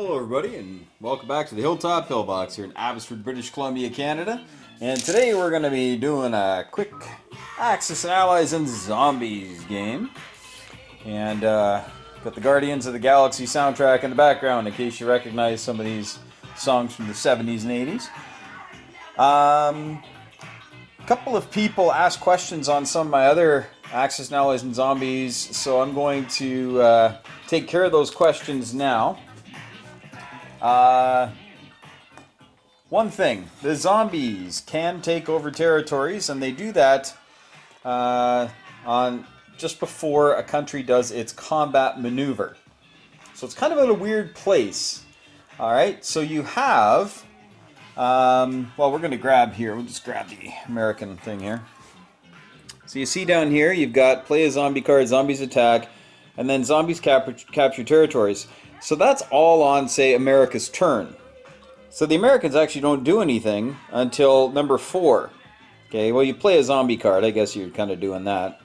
Hello everybody and welcome back to the Hilltop Pillbox here in Abbotsford, British Columbia, Canada. And today we're going to be doing a quick Axis and Allies and Zombies game. And got the Guardians of the Galaxy soundtrack in the background in case you recognize some of these songs from the 70s and 80s. A couple of people asked questions on some of my other Axis and Allies and Zombies, so I'm going to take care of those questions now. One thing, the zombies can take over territories, and they do that on just before a country does its combat maneuver. So it's kind of in a weird place. Alright, so you have, well, we're going to grab here, we'll just grab the American thing here. So you see down here, you've got play a zombie card, zombies attack, and then zombies capture territories. So that's all on, say, America's turn. So the Americans actually don't do anything until number 4. Okay, well, you play a zombie card. I guess you're kind of doing that.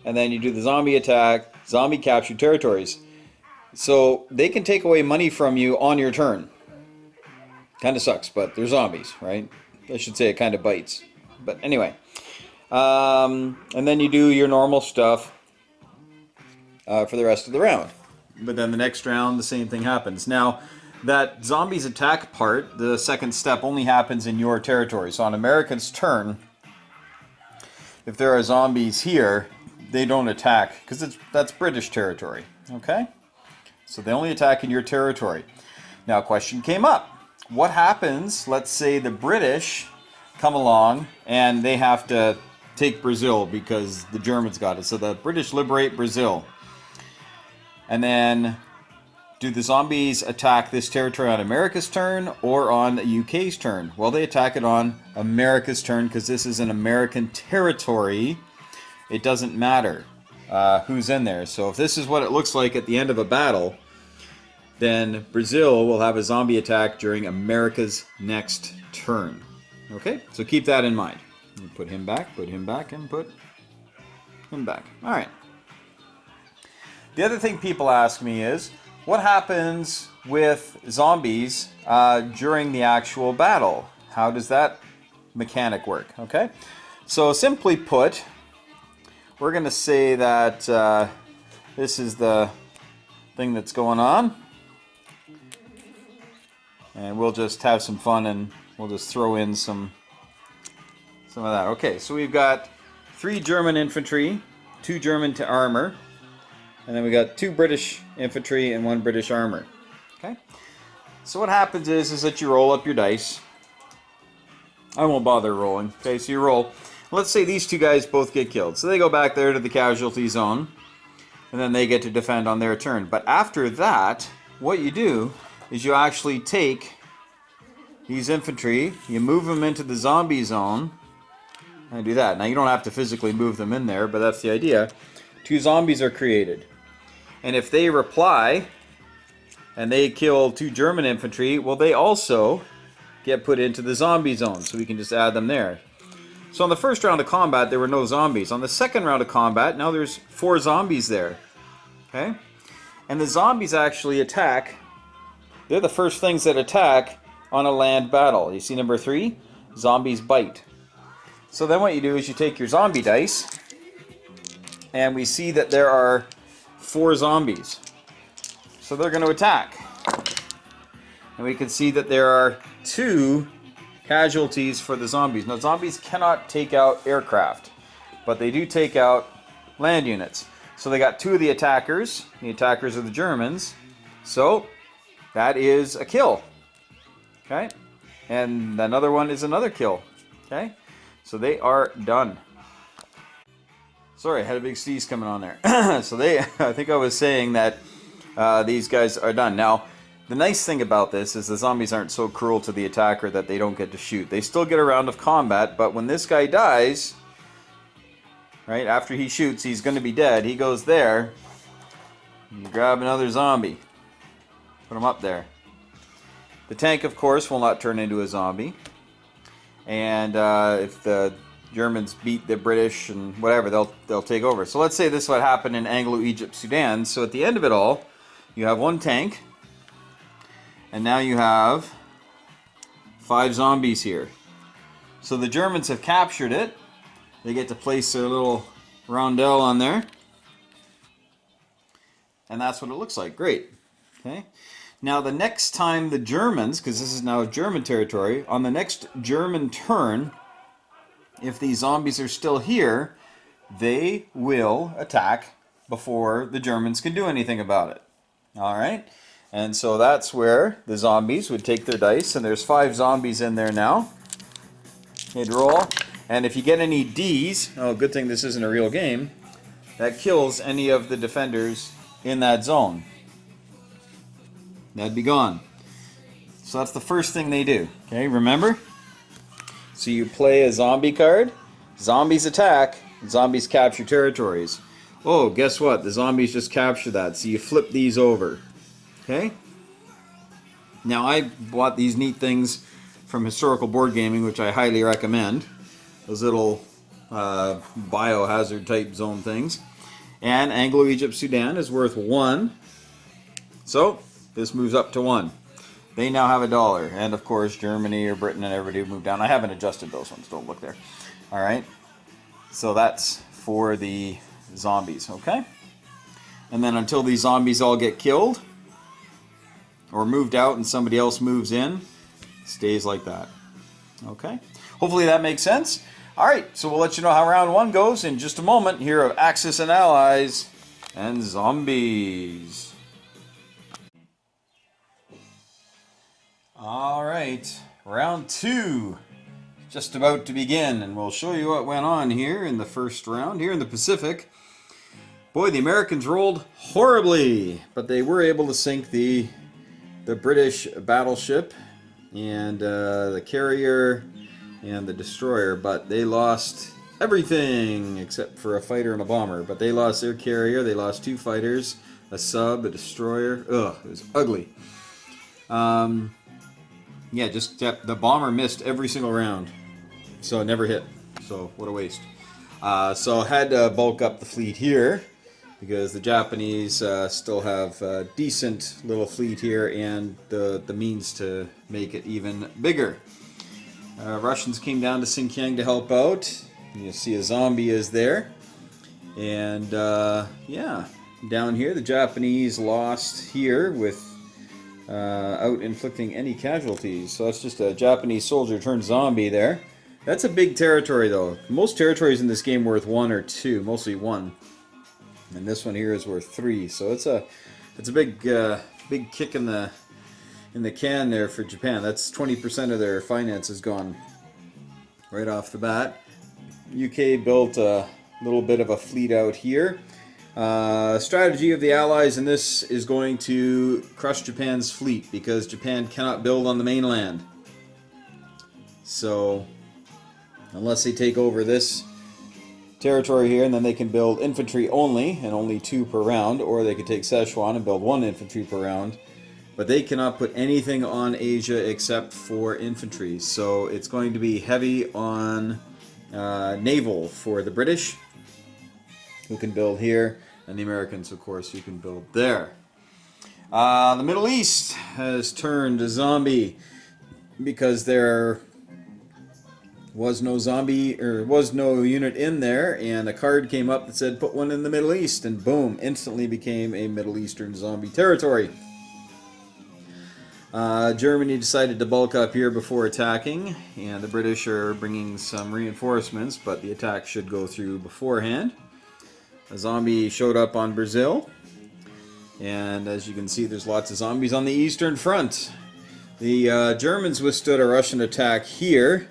And then you do the zombie attack, zombie capture territories. So they can take away money from you on your turn. Kind of sucks, but they're zombies, right? I should say it kind of bites. But anyway. And then you do your normal stuff for the rest of the round. But then the next round, the same thing happens. Now, that zombies attack part, the second step, only happens in your territory. So on American's turn, if there are zombies here, they don't attack, because that's British territory. Okay? So they only attack in your territory. Now, a question came up. What happens, let's say the British come along and they have to take Brazil because the Germans got it. So the British liberate Brazil. And then, do the zombies attack this territory on America's turn or on the UK's turn? Well, they attack it on America's turn because this is an American territory. It doesn't matter who's in there. So if this is what it looks like at the end of a battle, then Brazil will have a zombie attack during America's next turn. Okay, so keep that in mind. Put him back, and put him back. All right. The other thing people ask me is, what happens with zombies during the actual battle? How does that mechanic work? Okay, so simply put, we're going to say that this is the thing that's going on. And we'll just have some fun and we'll just throw in some of that. Okay, so we've got 3 German infantry, 2 German armor, and then we got 2 British infantry and 1 British armor. Okay, so what happens is that you roll up your dice. I won't bother rolling. Okay, so you roll. Let's say these 2 guys both get killed. So they go back there to the casualty zone, and then they get to defend on their turn. But after that, what you do is you actually take these infantry, you move them into the zombie zone, and do that. Now you don't have to physically move them in there, but that's the idea. 2 zombies are created. And if they reply, and they kill 2 German infantry, well, they also get put into the zombie zone, so we can just add them there. So on the first round of combat, there were no zombies. On the second round of combat, now there's 4 zombies there. Okay? And the zombies actually attack. They're the first things that attack on a land battle. You see number 3? Zombies bite. So then what you do is you take your zombie dice, and we see that there are 4 zombies. So they're going to attack. And we can see that there are 2 casualties for the zombies. Now, zombies cannot take out aircraft, but they do take out land units. So they got 2 of the attackers. The attackers are the Germans. So that is a kill. Okay? And another one is another kill. Okay? So they are done. Sorry, I had a big sneeze coming on there. So I think I was saying that these guys are done. Now, the nice thing about this is the zombies aren't so cruel to the attacker that they don't get to shoot. They still get a round of combat, but when this guy dies, right, after he shoots, he's going to be dead. He goes there, and you grab another zombie. Put him up there. The tank, of course, will not turn into a zombie. And if the Germans beat the British and whatever, they'll take over. So let's say this is what happened in Anglo-Egypt, Sudan. So at the end of it all, you have 1 tank, And now you have 5 zombies here. So the Germans have captured it. They get to place their little roundel on there. And that's what it looks like. Great. Okay. Now the next time the Germans, because this is now German territory, on the next German turn, if these zombies are still here, they will attack before the Germans can do anything about it. All right? And so that's where the zombies would take their dice, and there's 5 zombies in there now. They'd roll, and if you get any Ds, oh, good thing this isn't a real game, that kills any of the defenders in that zone. That'd be gone. So that's the first thing they do. Okay, remember? So you play a zombie card, zombies attack, zombies capture territories. Oh, guess what? The zombies just capture that, so you flip these over. Okay? Now I bought these neat things from Historical Board Gaming, which I highly recommend. Those little biohazard type zone things. And Anglo-Egypt-Sudan is worth 1. So this moves up to 1. They now have $1. And of course Germany or Britain and everybody moved down. I haven't adjusted those ones, don't look there. Alright. So that's for the zombies, okay? And then until these zombies all get killed or moved out and somebody else moves in, it stays like that. Okay? Hopefully that makes sense. Alright, so we'll let you know how round 1 goes in just a moment here of Axis and Allies and Zombies. Alright, round 2 just about to begin, and we'll show you what went on here in the first round here in the Pacific. Boy, the Americans rolled horribly, but they were able to sink the British battleship and the carrier and the destroyer, but they lost everything except for a fighter and a bomber. But they lost their carrier, they lost 2 fighters, a sub, a destroyer. Ugh, it was ugly. Yeah, just the bomber missed every single round, so it never hit. So what a waste. So I had to bulk up the fleet here because the Japanese still have a decent little fleet here and the means to make it even bigger. Russians came down to Xinjiang to help out. You see a zombie is there. And yeah, down here the Japanese lost here without inflicting any casualties. So that's just a Japanese soldier turned zombie there. That's a big territory though. Most territories in this game are worth 1 or 2, mostly 1. And this one here is worth 3. So it's a big big kick in the can there for Japan. That's 20% of their finances gone right off the bat. UK built a little bit of a fleet out here. Strategy of the Allies in this is going to crush Japan's fleet because Japan cannot build on the mainland. So unless they take over this territory here, and then they can build infantry only, and only 2 per round, or they could take Szechuan and build 1 infantry per round. But they cannot put anything on Asia except for infantry. So it's going to be heavy on naval for the British, who can build here, and the Americans, of course, who can build there. The Middle East has turned a zombie because there was no zombie, or was no unit in there, and a card came up that said put one in the Middle East, and boom, instantly became a Middle Eastern zombie territory. Germany decided to bulk up here before attacking, and the British are bringing some reinforcements, but the attack should go through beforehand. A zombie showed up on Brazil, and as you can see, there's lots of zombies on the Eastern Front. The Germans withstood a Russian attack here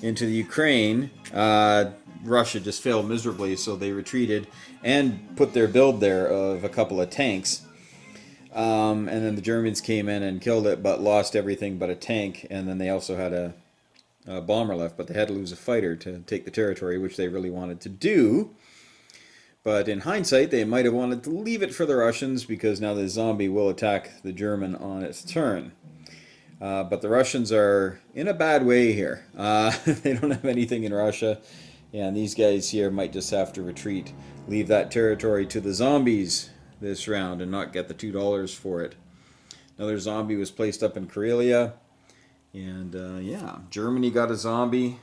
into the Ukraine. Russia just failed miserably, so they retreated and put their build there of a couple of tanks. And then the Germans came in and killed it, but lost everything but a tank, and then they also had a bomber left, but they had to lose a fighter to take the territory, which they really wanted to do. But in hindsight, they might have wanted to leave it for the Russians, because now the zombie will attack the German on its turn. But the Russians are in a bad way here. They don't have anything in Russia, and these guys here might just have to retreat, leave that territory to the zombies this round and not get the $2 for it. Another zombie was placed up in Karelia. And yeah, Germany got a zombie.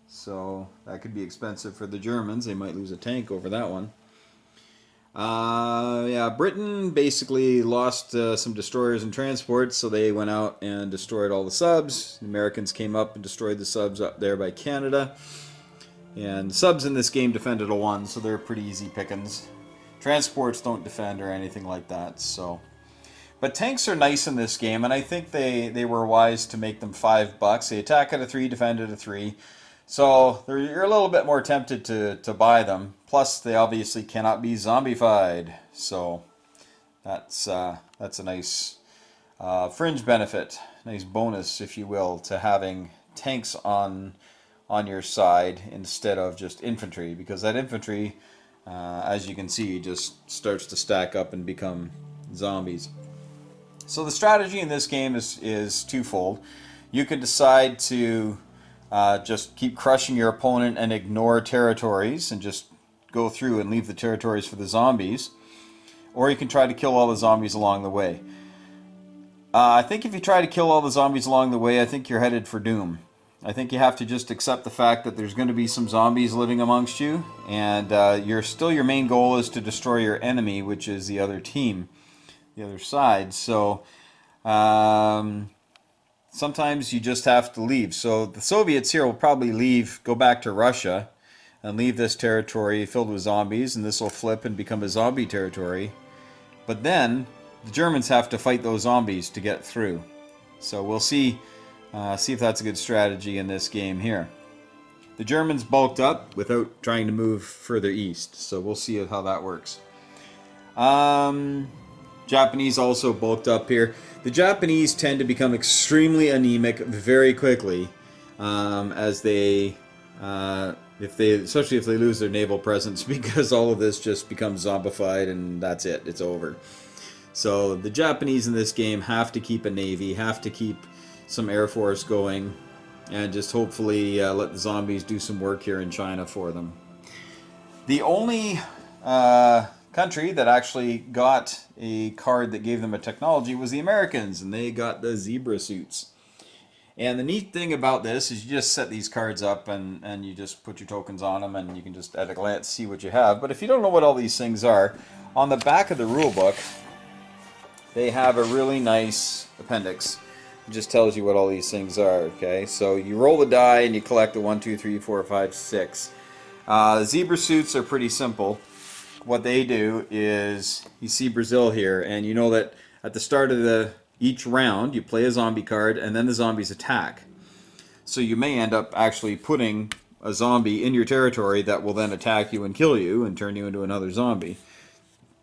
So that could be expensive for the Germans. They might lose a tank over that one. Yeah, Britain basically lost some destroyers and transports, so they went out and destroyed all the subs. The Americans came up and destroyed the subs up there by Canada. And subs in this game defended a 1, so they're pretty easy pickings. Transports don't defend or anything like that, so... But tanks are nice in this game, and I think they were wise to make them $5. They attack at a 3, defend at a 3. So you're a little bit more tempted to buy them. Plus, they obviously cannot be zombified. So that's a nice fringe benefit, nice bonus, if you will, to having tanks on your side instead of just infantry. Because that infantry, as you can see, just starts to stack up and become zombies. So the strategy in this game is twofold. You can decide to just keep crushing your opponent and ignore territories and just go through and leave the territories for the zombies. Or you can try to kill all the zombies along the way. I think if you try to kill all the zombies along the way, I think you're headed for doom. I think you have to just accept the fact that there's going to be some zombies living amongst you, and your main goal is to destroy your enemy, which is the other team, the other side. So sometimes you just have to leave. So the Soviets here will probably go back to Russia and leave this territory filled with zombies, and this will flip and become a zombie territory. But then the Germans have to fight those zombies to get through. So we'll see if that's a good strategy in this game here. The Germans bulked up without trying to move further east, so we'll see how that works. Japanese also bulked up here. The Japanese tend to become extremely anemic very quickly, especially if they lose their naval presence, because all of this just becomes zombified and that's it. It's over. So the Japanese in this game have to keep a navy, have to keep some air force going, and just hopefully let the zombies do some work here in China for them. The only country that actually got a card that gave them a technology was the Americans, and they got the zebra suits. And the neat thing about this is you just set these cards up and you just put your tokens on them, and you can just at a glance see what you have. But if you don't know what all these things are, on the back of the rule book they have a really nice appendix. It just tells you what all these things are. Okay, so you roll the die and you collect the 1, 2, 3, 4, 5, 6. Zebra suits are pretty simple. What they do is, you see Brazil here, and you know that at the start of each round you play a zombie card and then the zombies attack. So you may end up actually putting a zombie in your territory that will then attack you and kill you and turn you into another zombie.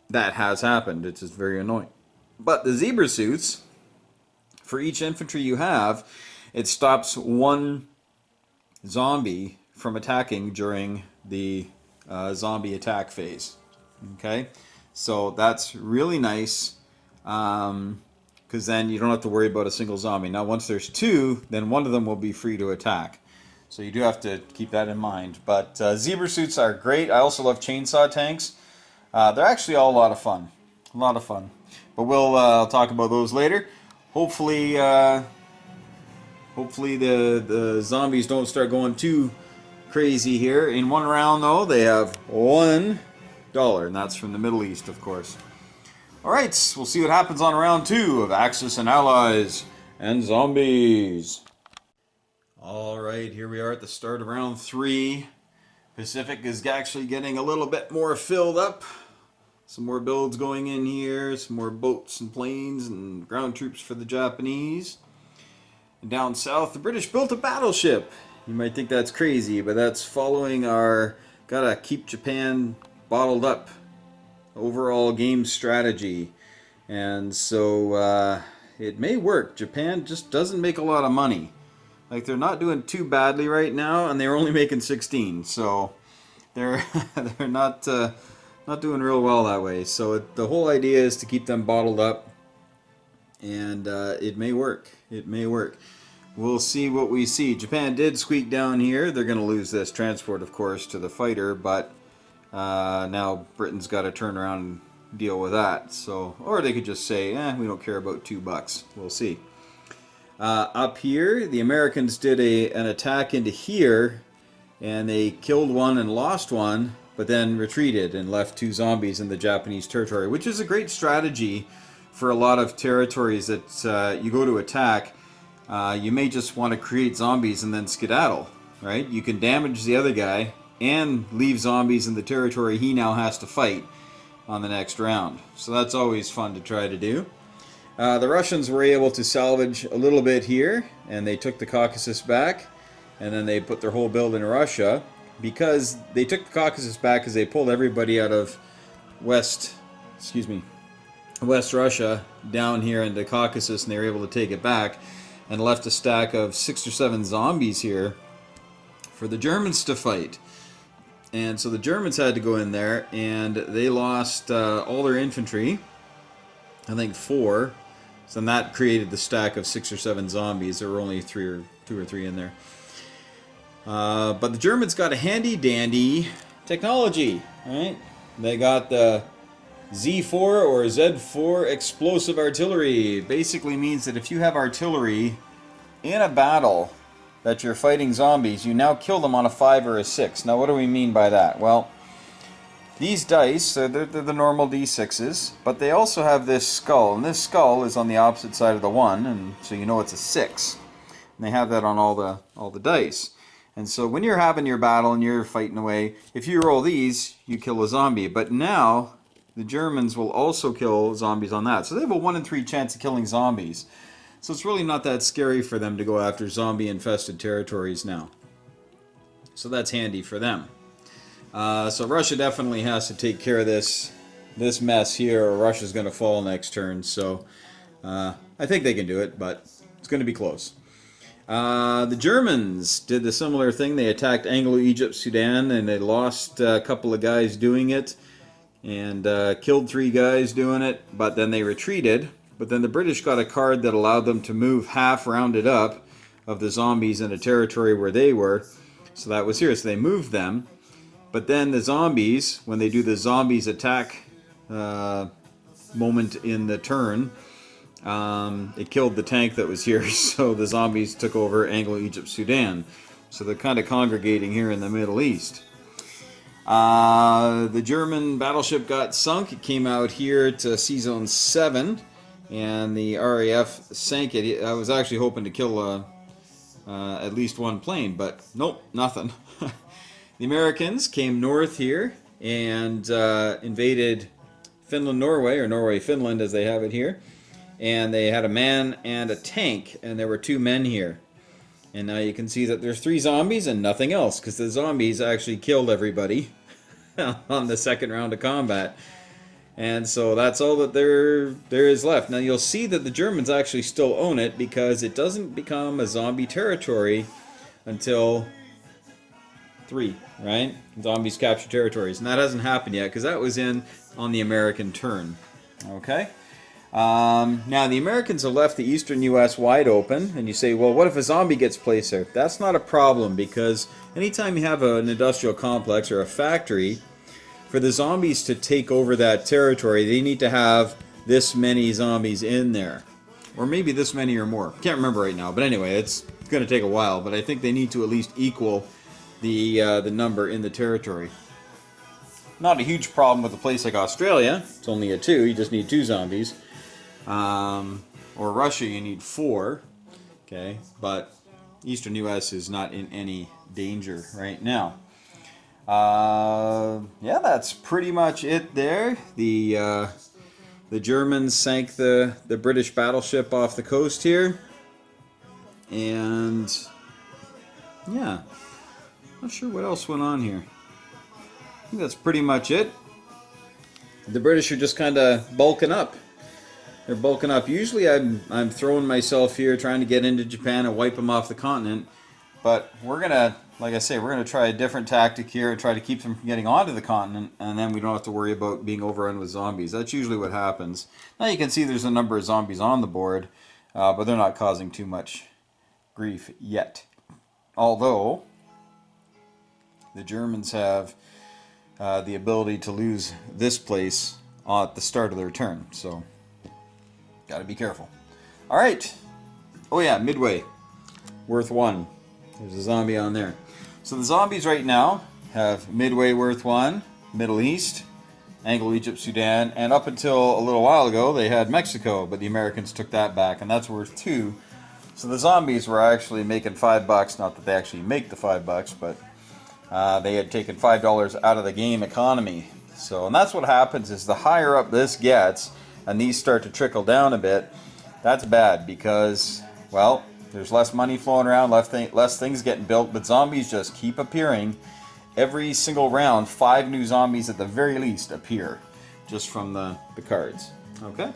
That has happened. It's just very annoying. But the zebra suits, for each infantry you have, it stops one zombie from attacking during the zombie attack phase. Okay, so that's really nice, because then you don't have to worry about a single zombie. Now once there's 2, then one of them will be free to attack. So you do have to keep that in mind. But zebra suits are great. I also love chainsaw tanks. They're actually all a lot of fun. A lot of fun. But we'll talk about those later. Hopefully the zombies don't start going too crazy here. In one round, though, they have $1, and that's from the Middle East, of course. Alright, we'll see what happens on round 2 of Axis and Allies and Zombies. Alright, here we are at the start of round 3. Pacific is actually getting a little bit more filled up. Some more builds going in here, some more boats and planes and ground troops for the Japanese. And down south, the British built a battleship. You might think that's crazy, but that's following our gotta keep Japan bottled up overall game strategy. And so it may work. Japan just doesn't make a lot of money. Like, they're not doing too badly right now, and they're only making 16. So they're not doing real well that way. So the whole idea is to keep them bottled up, and it may work. It may work. We'll see what we see. Japan did squeak down here. They're going to lose this transport, of course, to the fighter, but now Britain's got to turn around deal with that. So, or they could just say, we don't care about $2. We'll see. Up here, the Americans did an attack into here, and they killed one and lost one, but then retreated and left 2 zombies in the Japanese territory, which is a great strategy for a lot of territories that you go to attack. You may just want to create zombies and then skedaddle, right? You can damage the other guy and leave zombies in the territory he now has to fight on the next round. So that's always fun to try to do. The Russians were able to salvage a little bit here, and they took the Caucasus back, and then they put their whole build in Russia, because they took the Caucasus back because they pulled everybody out of West Russia down here into Caucasus, and they were able to take it back and left a stack of 6 or 7 zombies here for the Germans to fight. And so the Germans had to go in there, and they lost all their infantry, I think 4. So then that created the stack of 6 or 7 zombies. There were only 2 or 3 in there. But the Germans got a handy dandy technology, right? They got the Z4 or Z4 explosive artillery. Basically means that if you have artillery in a battle that you're fighting zombies, you now kill them on a 5 or a 6. Now what do we mean by that? Well, these dice, they're the normal D6s, but they also have this skull, and this skull is on the opposite side of the 1, and so you know it's a 6. And they have that on all the dice. And so when you're having your battle and you're fighting away, if you roll these, you kill a zombie. But now the Germans will also kill zombies on that. So they have a 1 in 3 chance of killing zombies. So it's really not that scary for them to go after zombie-infested territories now. So that's handy for them. So Russia definitely has to take care of this mess here, or Russia's going to fall next turn. So I think they can do it, but it's going to be close. The Germans did the similar thing. They attacked Anglo-Egypt, Sudan, and they lost a couple of guys doing it, and killed 3 guys doing it, but then they retreated. But then the British got a card that allowed them to move half rounded up of the zombies in a territory where they were. So that was here. So they moved them. But then the zombies, when they do the zombies attack moment in the turn, it killed the tank that was here. So the zombies took over Anglo-Egypt, Sudan. So they're kind of congregating here in the Middle East. The German battleship got sunk. It came out here to Sea Zone 7, and the RAF sank it. I was actually hoping to kill at least 1 plane, but nope, nothing. The Americans came north here and invaded Finland, Norway, or Norway, Finland as they have it here. And they had a man and a tank, and there were 2 men here. And now you can see that there's 3 zombies and nothing else, because the zombies actually killed everybody on the second round of combat. And so that's all that there is left. Now you'll see that the Germans actually still own it, because it doesn't become a zombie territory until 3, right? Zombies capture territories. And that hasn't happened yet, because that was on the American turn. Okay? Now, the Americans have left the eastern U.S. wide open, and you say, well, what if a zombie gets placed there? That's not a problem, because anytime you have an industrial complex or a factory, for the zombies to take over that territory, they need to have this many zombies in there. Or maybe this many or more. Can't remember right now, but anyway, it's going to take a while, but I think they need to at least equal the number in the territory. Not a huge problem with a place like Australia. It's only a 2. You just need 2 zombies. Or Russia, you need 4. Okay, but Eastern U.S. is not in any danger right now. Yeah, that's pretty much it there. The Germans sank the British battleship off the coast here. And yeah, not sure what else went on here. I think that's pretty much it. The British are just kind of bulking up. They're bulking up. Usually I'm throwing myself here trying to get into Japan and wipe them off the continent. But we're going to, like I say, we're going to try a different tactic here and try to keep them from getting onto the continent, and then we don't have to worry about being overrun with zombies. That's usually what happens. Now you can see there's a number of zombies on the board, but they're not causing too much grief yet. Although the Germans have the ability to lose this place at the start of their turn. So, got to be careful. All right. Oh yeah, Midway, worth 1. There's a zombie on there. So the zombies right now have Midway worth 1, Middle East, Anglo Egypt, Sudan, and up until a little while ago they had Mexico, but the Americans took that back, and that's worth 2. So the zombies were actually making $5. Not that they actually make the $5, but they had taken $5 out of the game economy. So, and that's what happens is the higher up this gets, and these start to trickle down a bit, that's bad because, well, there's less money flowing around, less things getting built, but zombies just keep appearing. Every single round, 5 new zombies at the very least appear just from the cards. Okay?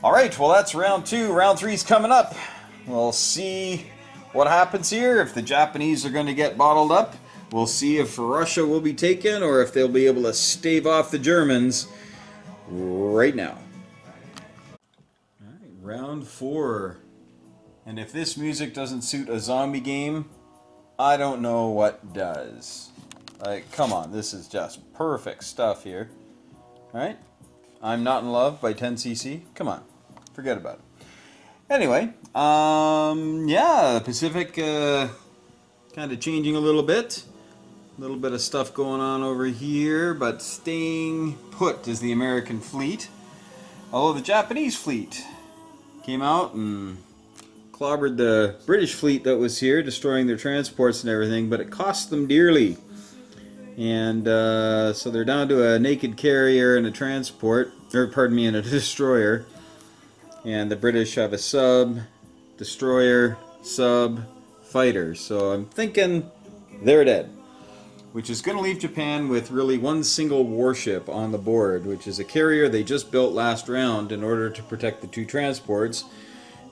Alright, well that's round 2. Round 3's coming up. We'll see what happens here, if the Japanese are going to get bottled up. We'll see if Russia will be taken or if they'll be able to stave off the Germans right now. Alright, round 4. And if this music doesn't suit a zombie game, I don't know what does. Like, come on, this is just perfect stuff here. Alright? I'm Not in Love by 10cc. Come on, forget about it. Anyway, yeah, the Pacific kind of changing a little bit. A little bit of stuff going on over here, but staying put is the American fleet. Although the Japanese fleet came out and clobbered the British fleet that was here, destroying their transports and everything, but it cost them dearly. And so they're down to a naked carrier and a transport, or pardon me, and a destroyer. And the British have a sub, destroyer, sub, fighter. So I'm thinking they're dead. Which is going to leave Japan with really one single warship on the board, which is a carrier they just built last round in order to protect the 2 transports.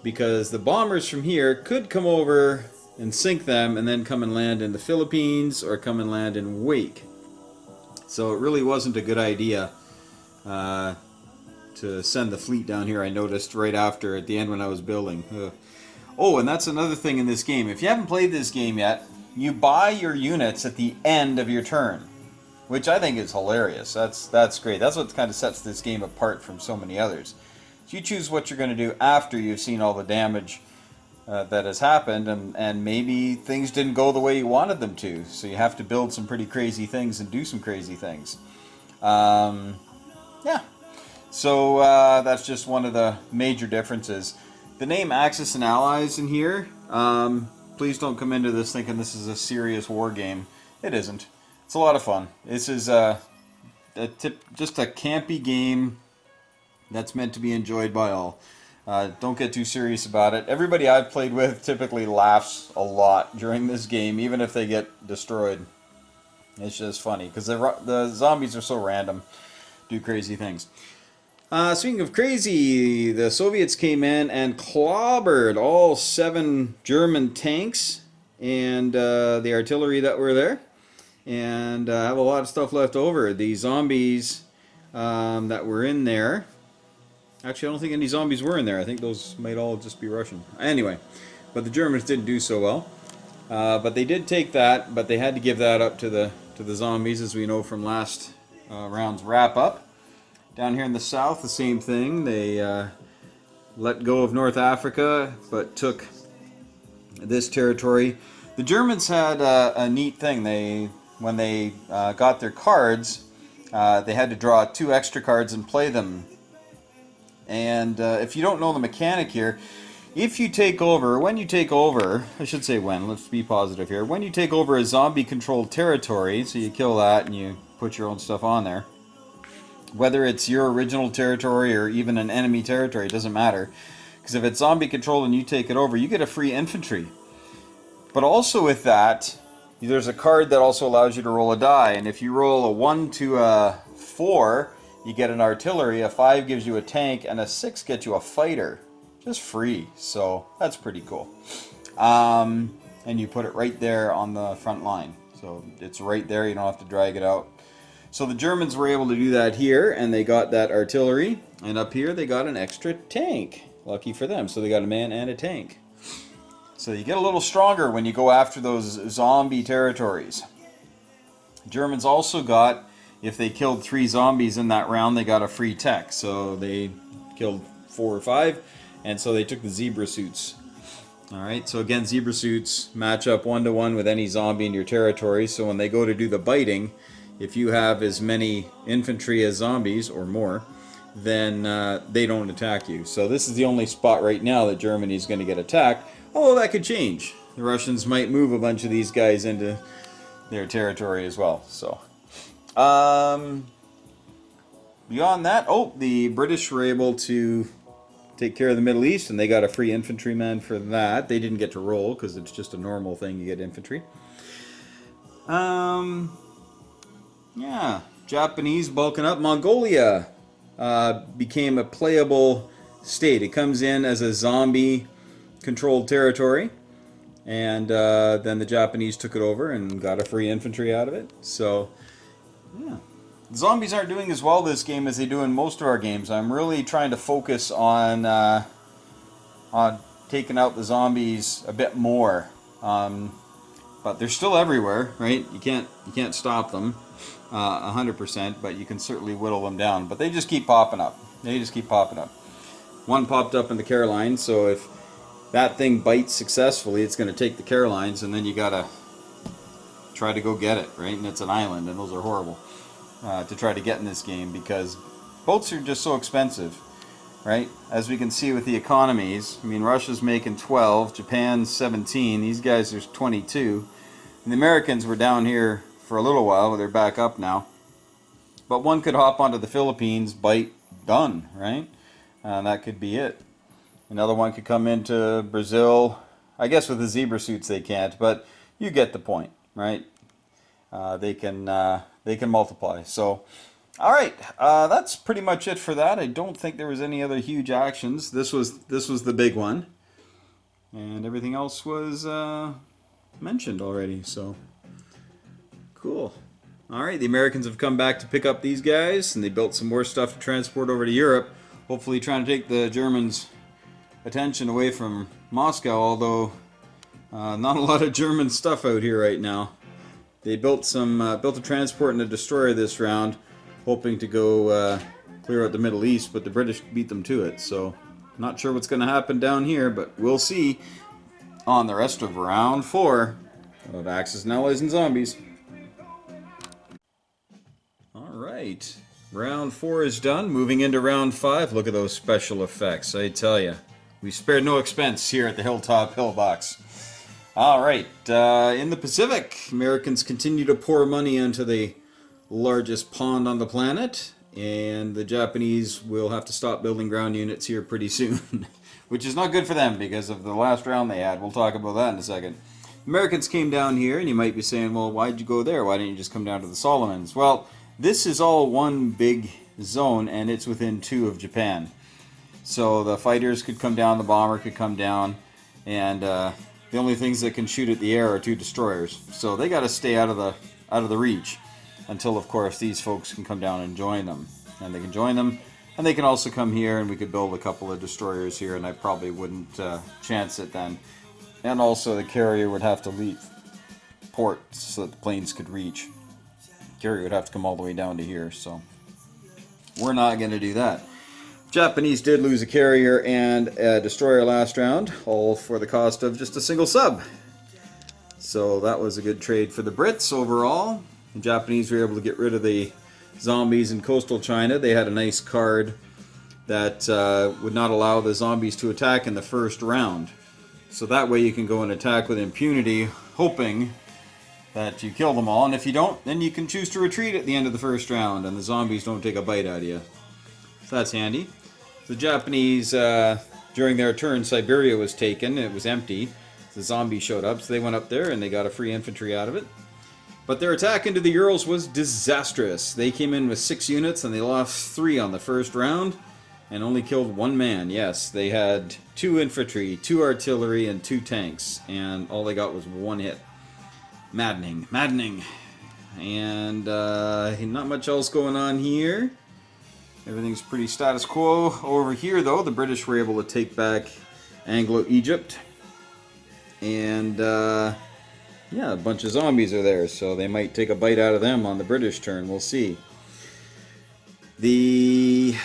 Because the bombers from here could come over and sink them and then come and land in the Philippines or come and land in Wake. So it really wasn't a good idea to send the fleet down here, I noticed right after at the end when I was building. Oh, and that's another thing in this game. If you haven't played this game yet, you buy your units at the end of your turn, which I think is hilarious. That's great. That's what kind of sets this game apart from so many others. So you choose what you're going to do after you've seen all the damage that has happened, and maybe things didn't go the way you wanted them to, so you have to build some pretty crazy things and do some crazy things. Yeah, so that's just one of the major differences. The name Axis and Allies in here, please don't come into this thinking this is a serious war game. It isn't. It's a lot of fun. This is just a campy game that's meant to be enjoyed by all. Don't get too serious about it. Everybody I've played with typically laughs a lot during this game, even if they get destroyed. It's just funny, because the zombies are so random, do crazy things. Speaking of crazy, the Soviets came in and clobbered all 7 German tanks and the artillery that were there. And I have a lot of stuff left over. The zombies that were in there. Actually, I don't think any zombies were in there. I think those might all just be Russian. Anyway, but the Germans didn't do so well. But they did take that, but they had to give that up to the zombies, as we know from last round's wrap-up. Down here in the south, the same thing. They let go of North Africa, but took this territory. The Germans had a neat thing. When they got their cards, they had to draw 2 extra cards and play them. And if you don't know the mechanic here, when you take over, I should say when, let's be positive here. When you take over a zombie-controlled territory, so you kill that and you put your own stuff on there, whether it's your original territory or even an enemy territory, it doesn't matter. Because if it's zombie-controlled and you take it over, you get a free infantry. But also with that, there's a card that also allows you to roll a die. And if you roll a 1 to a 4, you get an artillery, a 5 gives you a tank, and a 6 gets you a fighter. Just free, so that's pretty cool. And you put it right there on the front line. So it's right there, you don't have to drag it out. So the Germans were able to do that here, and they got that artillery. And up here they got an extra tank. Lucky for them, so they got a man and a tank. So you get a little stronger when you go after those zombie territories. Germans also got if they killed 3 zombies in that round, they got a free tech. So they killed 4 or 5, and so they took the zebra suits. Alright, so again, zebra suits match up 1-to-1 with any zombie in your territory, so when they go to do the biting, if you have as many infantry as zombies, or more, then they don't attack you. So this is the only spot right now that Germany's going to get attacked, although that could change. The Russians might move a bunch of these guys into their territory as well. So, beyond that, oh, the British were able to take care of the Middle East, and they got a free infantryman for that. They didn't get to roll because it's just a normal thing, you get infantry. Yeah, Japanese bulking up. Mongolia became a playable state. It comes in as a zombie-controlled territory, and then the Japanese took it over and got a free infantry out of it. So, yeah. Zombies aren't doing as well this game as they do in most of our games. I'm really trying to focus on taking out the zombies a bit more, but they're still everywhere, right? You can't stop them 100%, but you can certainly whittle them down. But they just keep popping up. They just keep popping up. One popped up in the Carolines, so if that thing bites successfully, it's going to take the Carolines, and then you gotta try to go get it, right? And it's an island, and those are horrible. To try to get in this game because boats are just so expensive, right? As we can see with the economies, I mean, Russia's making 12, Japan's 17, these guys are 22, and the Americans were down here for a little while, but they're back up now. But one could hop onto the Philippines, bite, done, right? That could be it. Another one could come into Brazil. I guess with the zebra suits they can't, but you get the point, right? They can multiply. So, all right, that's pretty much it for that. I don't think there was any other huge actions. This was the big one, and everything else was mentioned already. So, cool. All right, the Americans have come back to pick up these guys, and they built some more stuff to transport over to Europe. Hopefully, trying to take the Germans' attention away from Moscow. Although, not a lot of German stuff out here right now. They built a transport and a destroyer this round, hoping to go clear out the Middle East, but the British beat them to it. So, not sure what's going to happen down here, but we'll see on the rest of round 4 of Axis and Allies and Zombies. All right, round 4 is done. Moving into round 5. Look at those special effects. I tell you, we spared no expense here at the Hilltop Pillbox. All right, in the Pacific, Americans continue to pour money into the largest pond on the planet, and the Japanese will have to stop building ground units here pretty soon, which is not good for them because of the last round they had. We'll talk about that in a second. Americans came down here, and you might be saying, well, why'd you go there? Why didn't you just come down to the Solomons? Well, this is all one big zone, and it's within 2 of Japan. So the fighters could come down, the bomber could come down, and the only things that can shoot at the air are 2 destroyers. So they got to stay out of the reach until, of course, these folks can come down and join them. And they can join them, and they can also come here, and we could build a couple of destroyers here, and I probably wouldn't chance it then. And also the carrier would have to leave port so that the planes could reach. The carrier would have to come all the way down to here, so we're not going to do that. Japanese did lose a carrier and a destroyer last round, all for the cost of just a single sub. So that was a good trade for the Brits overall. The Japanese were able to get rid of the zombies in coastal China. They had a nice card that would not allow the zombies to attack in the first round. So that way you can go and attack with impunity, hoping that you kill them all. And if you don't, then you can choose to retreat at the end of the first round, and the zombies don't take a bite out of you. So that's handy. The Japanese, during their turn, Siberia was taken. It was empty. The zombies showed up, so they went up there and they got a free infantry out of it. But their attack into the Urals was disastrous. They came in with 6 units and they lost 3 on the first round and only killed 1 man. Yes, they had 2 infantry, 2 artillery, and 2 tanks, and all they got was 1 hit. Maddening, maddening. And not much else going on here. Everything's pretty status quo. Over here, though, the British were able to take back Anglo-Egypt. And, yeah, a bunch of zombies are there, so they might take a bite out of them on the British turn. We'll see. The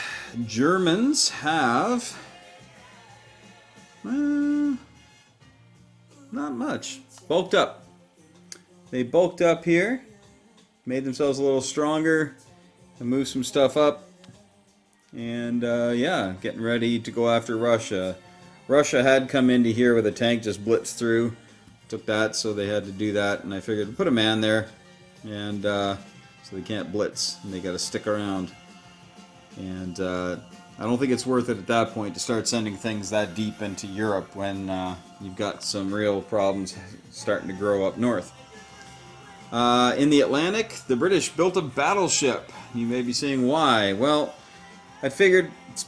Germans have not much. Bulked up. They bulked up here, made themselves a little stronger, and moved some stuff up. And yeah, getting ready to go after Russia. Russia had come into here with a tank, just blitzed through. Took that, so they had to do that. And I figured put a man there, and so they can't blitz, and they got to stick around. And I don't think it's worth it at that point to start sending things that deep into Europe when you've got some real problems starting to grow up north. In the Atlantic, the British built a battleship. You may be saying why. Well, I figured it's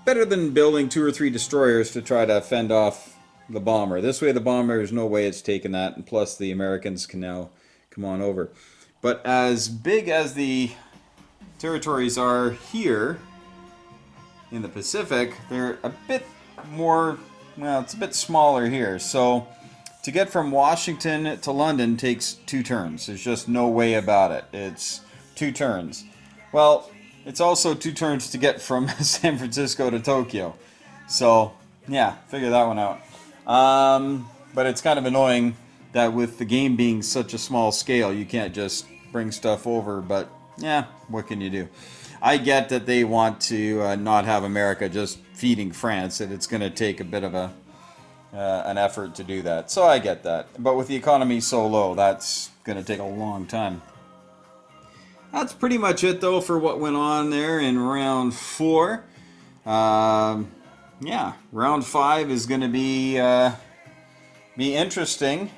better than building 2 or 3 destroyers to try to fend off the bomber. This way the bomber, there's no way it's taking that, and plus the Americans can now come on over. But as big as the territories are here in the Pacific, they're a bit more, well, it's a bit smaller here. So to get from Washington to London takes 2 turns. There's just no way about it. It's 2 turns. Well, it's also 2 turns to get from San Francisco to Tokyo. So yeah, figure that one out. But it's kind of annoying that with the game being such a small scale, you can't just bring stuff over, but yeah, what can you do? I get that they want to not have America just feeding France, and it's going to take a bit of an effort to do that. So I get that. But with the economy so low, that's going to take a long time. That's pretty much it, though, for what went on there in round 4. Yeah, round 5 is going to be interesting.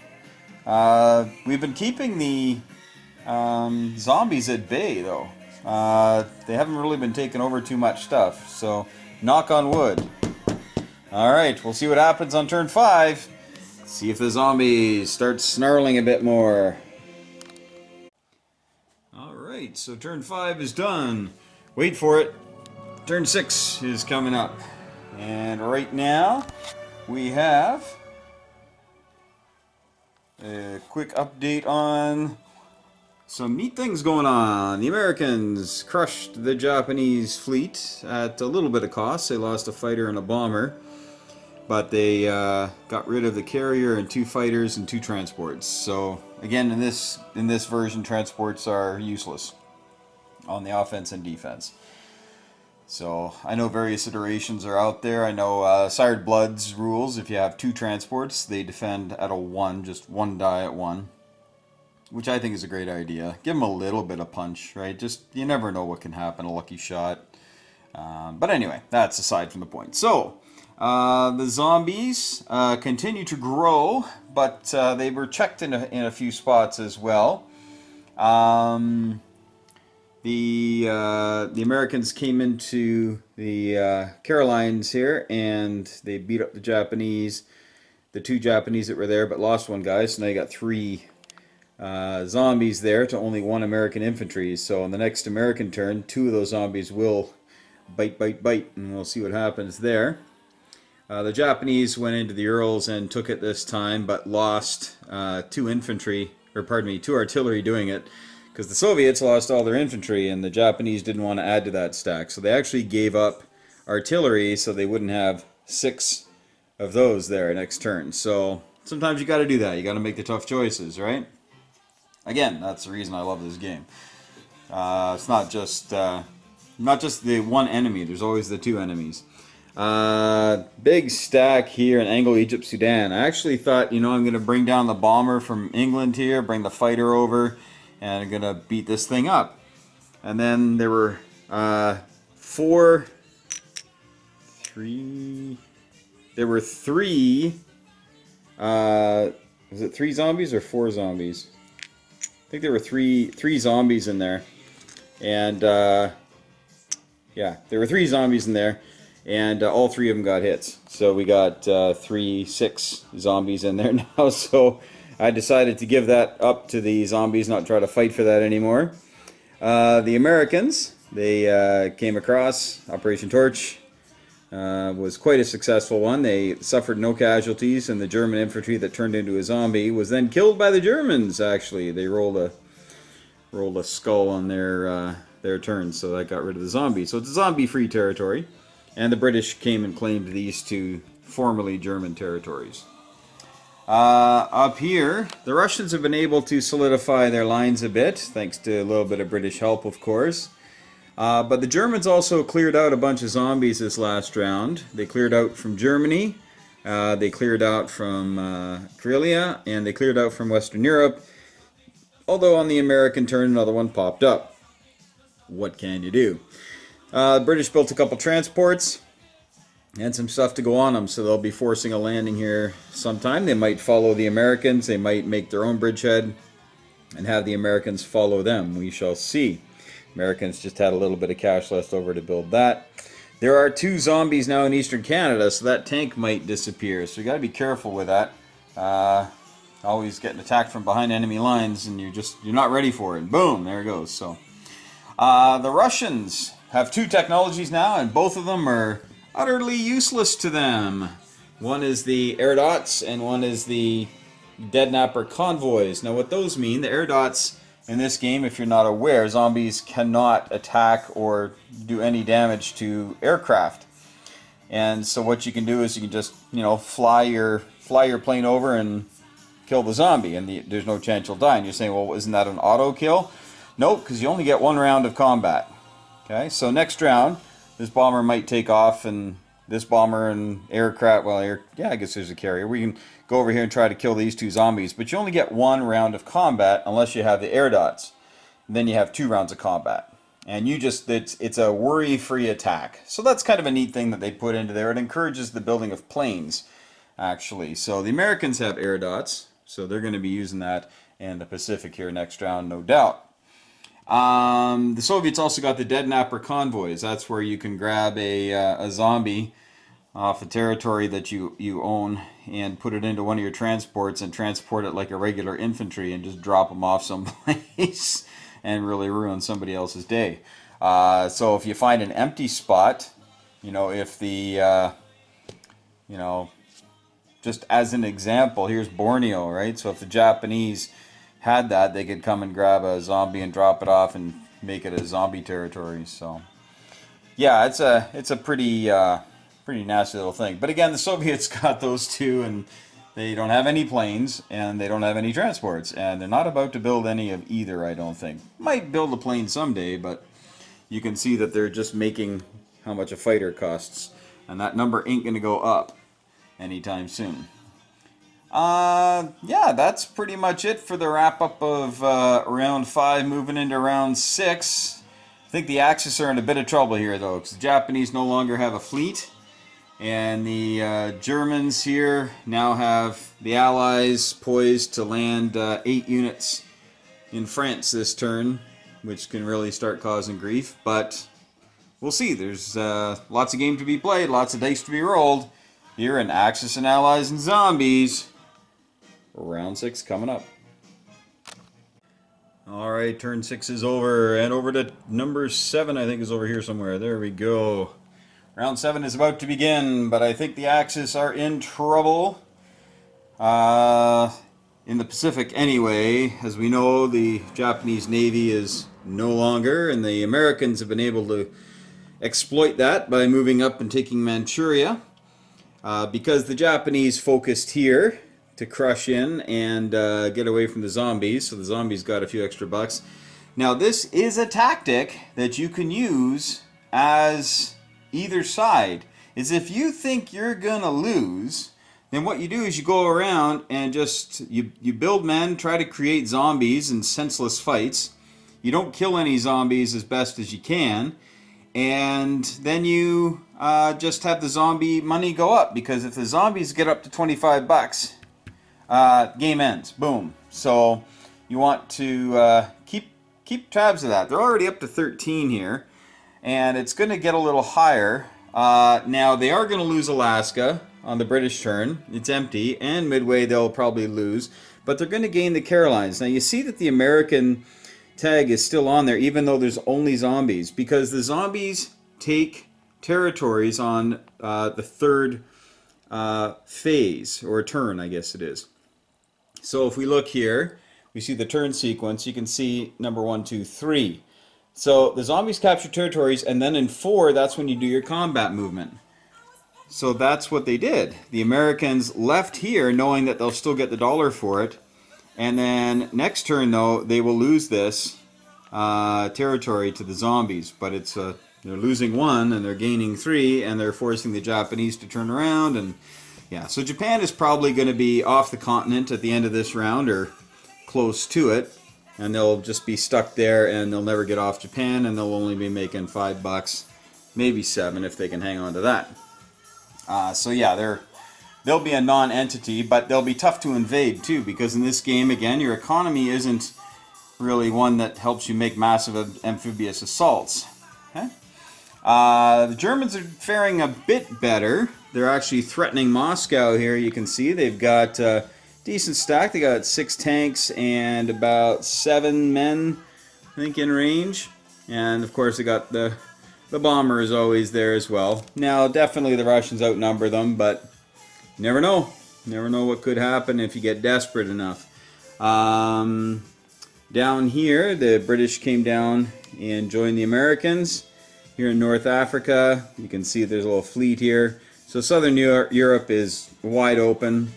We've been keeping the zombies at bay, though. They haven't really been taking over too much stuff, so knock on wood. Alright, we'll see what happens on turn 5. See if the zombies start snarling a bit more. Alright, so turn 5 is done. Wait for it. Turn 6 is coming up. And right now, we have a quick update on some neat things going on. The Americans crushed the Japanese fleet at a little bit of cost. They lost a fighter and a bomber, but they got rid of the carrier and 2 fighters and 2 transports. So again, in this version, transports are useless on the offense and defense. So I know various iterations are out there. I know Sired Blood's rules, if you have 2 transports, they defend at a 1, just 1 die at 1. Which I think is a great idea. Give them a little bit of punch, right? Just, you never know what can happen, a lucky shot. But anyway, that's aside from the point. So, the zombies continue to grow, but they were checked in a few spots as well. The Americans came into the Carolines here, and they beat up the Japanese, the 2 Japanese that were there, but lost 1 guy, so now you got 3 zombies there to only 1 American infantry. So on the next American turn, 2 of those zombies will bite, and we'll see what happens there. The Japanese went into the Urals and took it this time, but lost 2 infantry, or pardon me, 2 artillery doing it, because the Soviets lost all their infantry, and the Japanese didn't want to add to that stack. So they actually gave up artillery so they wouldn't have 6 of those there next turn. So sometimes you got to do that. You got to make the tough choices, right? Again, that's the reason I love this game. It's not just the one enemy. There's always the 2 enemies. Big stack here in Anglo Egypt, Sudan. I actually thought, I'm going to bring down the bomber from England here, bring the fighter over, and I'm going to beat this thing up. And then there were 3. There were 3. Was it 3 zombies or 4 zombies? I think there were three zombies in there, and yeah, there were 3 zombies in there, and all 3 of them got hits. So we got 6 zombies in there now. So I decided to give that up to the zombies, not try to fight for that anymore. The Americans, they came across Operation Torch. Was quite a successful one. They suffered no casualties, and the German infantry that turned into a zombie was then killed by the Germans. Actually, they rolled a skull on their their turn, so that got rid of the zombies. So it's a zombie-free territory, and the British came and claimed these two formerly German territories. Up here, the Russians have been able to solidify their lines a bit, thanks to a little bit of British help, of course. But the Germans also cleared out a bunch of zombies this last round. They cleared out from Germany, they cleared out from Karelia, and they cleared out from Western Europe. Although on the American turn, another one popped up. What can you do? The British built a couple transports and some stuff to go on them, so they'll be forcing a landing here sometime. They might follow the Americans, they might make their own bridgehead and have the Americans follow them. We shall see. Americans just had a little bit of cash left over to build that. There are 2 zombies now in eastern Canada, so that tank might disappear, so you got to be careful with that. Always getting attacked from behind enemy lines, and you're not ready for it. Boom, there it goes. So the Russians have 2 technologies now, and both of them are utterly useless to them. One is the air dots, and one is the dead napper convoys. Now what those mean, the air dots in this game, if you're not aware, zombies cannot attack or do any damage to aircraft. And so what you can do is you can just, fly your plane over and kill the zombie, and there's no chance you'll die. And you're saying, well, isn't that an auto kill? Nope, because you only get 1 round of combat. Okay, so next round, this bomber might take off, and this bomber and aircraft, I guess there's a carrier. We can go over here and try to kill these 2 zombies, but you only get 1 round of combat unless you have the air dots. And then you have 2 rounds of combat. And it's a worry-free attack. So that's kind of a neat thing that they put into there. It encourages the building of planes, actually. So the Americans have air dots, so they're going to be using that in the Pacific here next round, no doubt. The Soviets also got the dead napper convoys. That's where you can grab a zombie off a territory that you own and put it into one of your transports and transport it like a regular infantry and just drop them off someplace and really ruin somebody else's day. So if you find an empty spot, if the, just as an example, here's Borneo, right? So if the Japanese had that, they could come and grab a zombie and drop it off and make it a zombie territory. So yeah, it's a pretty nasty little thing. But again, the Soviets got those 2, and they don't have any planes and they don't have any transports, and they're not about to build any of either, I don't think. Might build a plane someday, but you can see that they're just making how much a fighter costs, and that number ain't gonna go up anytime soon. Yeah, that's pretty much it for the wrap-up of round 5, moving into round 6. I think the Axis are in a bit of trouble here, though, because the Japanese no longer have a fleet, and the Germans here now have the Allies poised to land 8 units in France this turn, which can really start causing grief, but we'll see. There's lots of game to be played, lots of dice to be rolled here in Axis and Allies and Zombies. Round 6 coming up. Alright, turn 6 is over, and over to number 7, I think, is over here somewhere. There we go. Round 7 is about to begin, but I think the Axis are in trouble. In the Pacific anyway. As we know, the Japanese Navy is no longer, and the Americans have been able to exploit that by moving up and taking Manchuria. Because the Japanese focused here to crush in and get away from the zombies, so the zombies got a few extra bucks. Now this is a tactic that you can use as either side. Is if you think you're gonna lose, then what you do is you go around and just you build men, try to create zombies and senseless fights. You don't kill any zombies as best as you can, and then you just have the zombie money go up, because if the zombies get up to 25 bucks, game ends. Boom. So you want to keep tabs of that. They're already up to 13 here, and it's going to get a little higher. Now they are going to lose Alaska on the British turn. It's empty, and Midway they'll probably lose, but they're going to gain the Carolines. Now you see that the American tag is still on there, even though there's only zombies, because the zombies take territories on the third phase, or turn, I guess it is. So if we look here, we see the turn sequence. You can see number 1, 2, 3. So the zombies capture territories, and then in 4, that's when you do your combat movement. So that's what they did. The Americans left here knowing that they'll still get the dollar for it. And then next turn, though, they will lose this territory to the zombies. But it's they're losing 1 and they're gaining 3, and they're forcing the Japanese to turn around. And yeah, so Japan is probably going to be off the continent at the end of this round, or close to it. And they'll just be stuck there, and they'll never get off Japan, and they'll only be making $5, maybe 7 if they can hang on to that. So yeah, they'll be a non-entity, but they'll be tough to invade too, because in this game, again, your economy isn't really one that helps you make massive amphibious assaults. Okay? The Germans are faring a bit better. They're actually threatening Moscow here. You can see they've got a decent stack. They got 6 tanks and about 7 men, I think, in range. And of course, they got the bomber is always there as well. Now, definitely the Russians outnumber them, but you never know. Never know what could happen if you get desperate enough. Down here, the British came down and joined the Americans. Here in North Africa, you can see there's a little fleet here. So Southern Europe is wide open.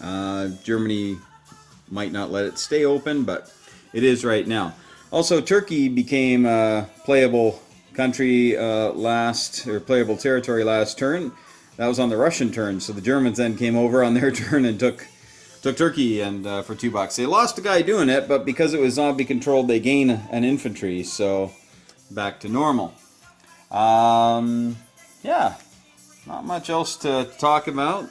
Germany might not let it stay open, but it is right now. Also, Turkey became a playable country playable territory last turn. That was on the Russian turn, so the Germans then came over on their turn and took Turkey, and for $2. They lost a guy doing it, but because it was zombie controlled, they gain an infantry, so back to normal. Yeah, not much else to talk about.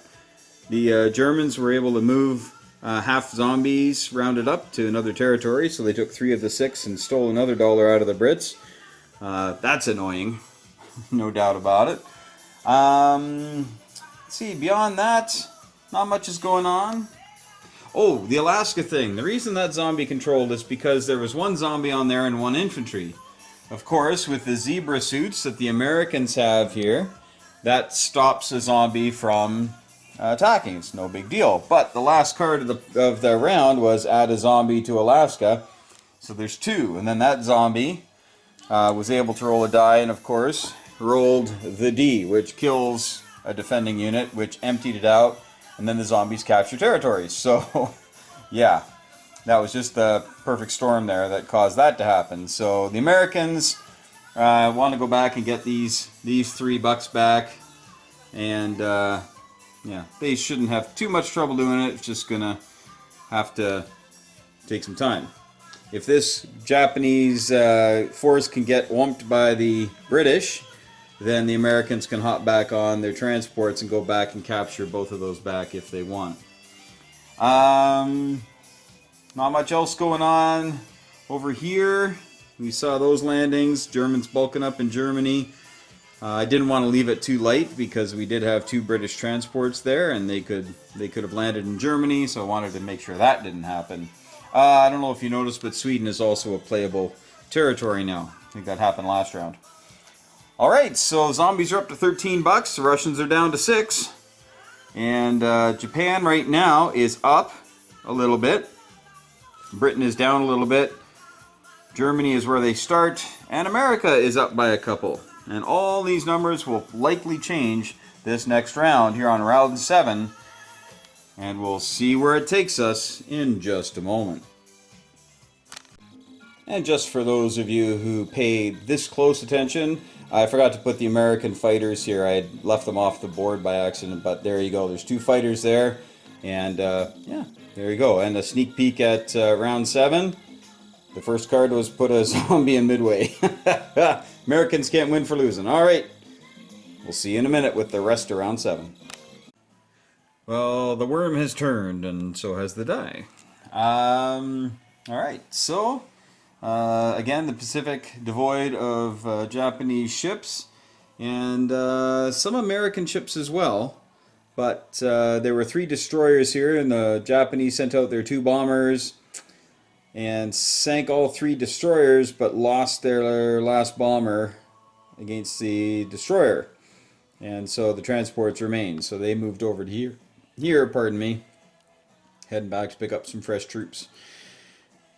The Germans were able to move half zombies rounded up to another territory, so they took 3 of the 6 and stole another dollar out of the Brits. That's annoying, no doubt about it. Let's see, beyond that, not much is going on. Oh, the Alaska thing. The reason that's zombie controlled is because there was 1 zombie on there and 1 infantry. Of course, with the zebra suits that the Americans have here, that stops a zombie from attacking. It's no big deal. But the last card of the round was add a zombie to Alaska. So there's 2. And then that zombie was able to roll a die, and of course rolled the D, which kills a defending unit, which emptied it out, and then the zombies capture territories. So yeah, that was just the perfect storm there that caused that to happen. So the Americans want to go back and get these $3 back, and yeah, they shouldn't have too much trouble doing it. It's just gonna have to take some time. If this Japanese force can get whumped by the British, then the Americans can hop back on their transports and go back and capture both of those back if they want. Not much else going on over here. We saw those landings. Germans bulking up in Germany. I didn't want to leave it too light because we did have 2 British transports there, and they could have landed in Germany, so I wanted to make sure that didn't happen. I don't know if you noticed, but Sweden is also a playable territory now. I think that happened last round. Alright, so zombies are up to $13. The Russians are down to 6. And Japan right now is up a little bit. Britain is down a little bit. Germany is where they start. And America is up by a couple. And all these numbers will likely change this next round here on round 7. And we'll see where it takes us in just a moment. And just for those of you who pay this close attention, I forgot to put the American fighters here. I had left them off the board by accident, but there you go. There's 2 fighters there. And yeah, there you go. And a sneak peek at round 7. The first card was put a zombie in midway. Americans can't win for losing. All right. We'll see you in a minute with the rest of round 7. Well, the worm has turned, and so has the die. Alright, so, again, the Pacific devoid of Japanese ships, and some American ships as well. But there were 3 destroyers here, and the Japanese sent out their 2 bombers, and sank all 3 destroyers, but lost their last bomber against the destroyer. And so the transports remained, so they moved over to here, pardon me, heading back to pick up some fresh troops.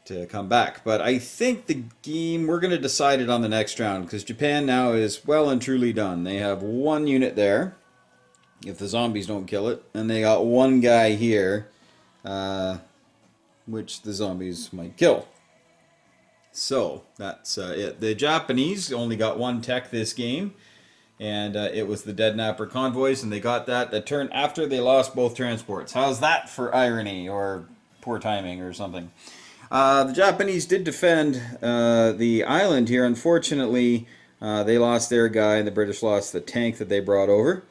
to come back. But I think the game, we're going to decide it on the next round, because Japan now is well and truly done. They have one unit there, if the zombies don't kill it, and they got one guy here, which the zombies might kill. So that's it. The Japanese only got one tech this game, and it was the Dead Napper convoys, and they got that the turn after they lost both transports. How's that for irony or poor timing or something? The Japanese did defend the island here. Unfortunately, they lost their guy, and the British lost the tank that they brought over.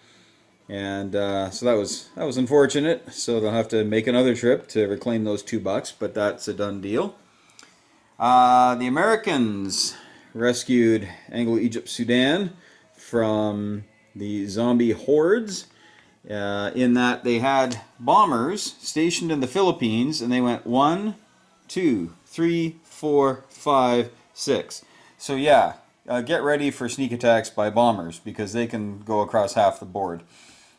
And so that was unfortunate. So they'll have to make another trip to reclaim those $2, but that's a done deal. The Americans rescued Anglo-Egypt Sudan from the zombie hordes, in that they had bombers stationed in the Philippines, and they went 1, 2, 3, 4, 5, 6. So yeah, get ready for sneak attacks by bombers, because they can go across half the board,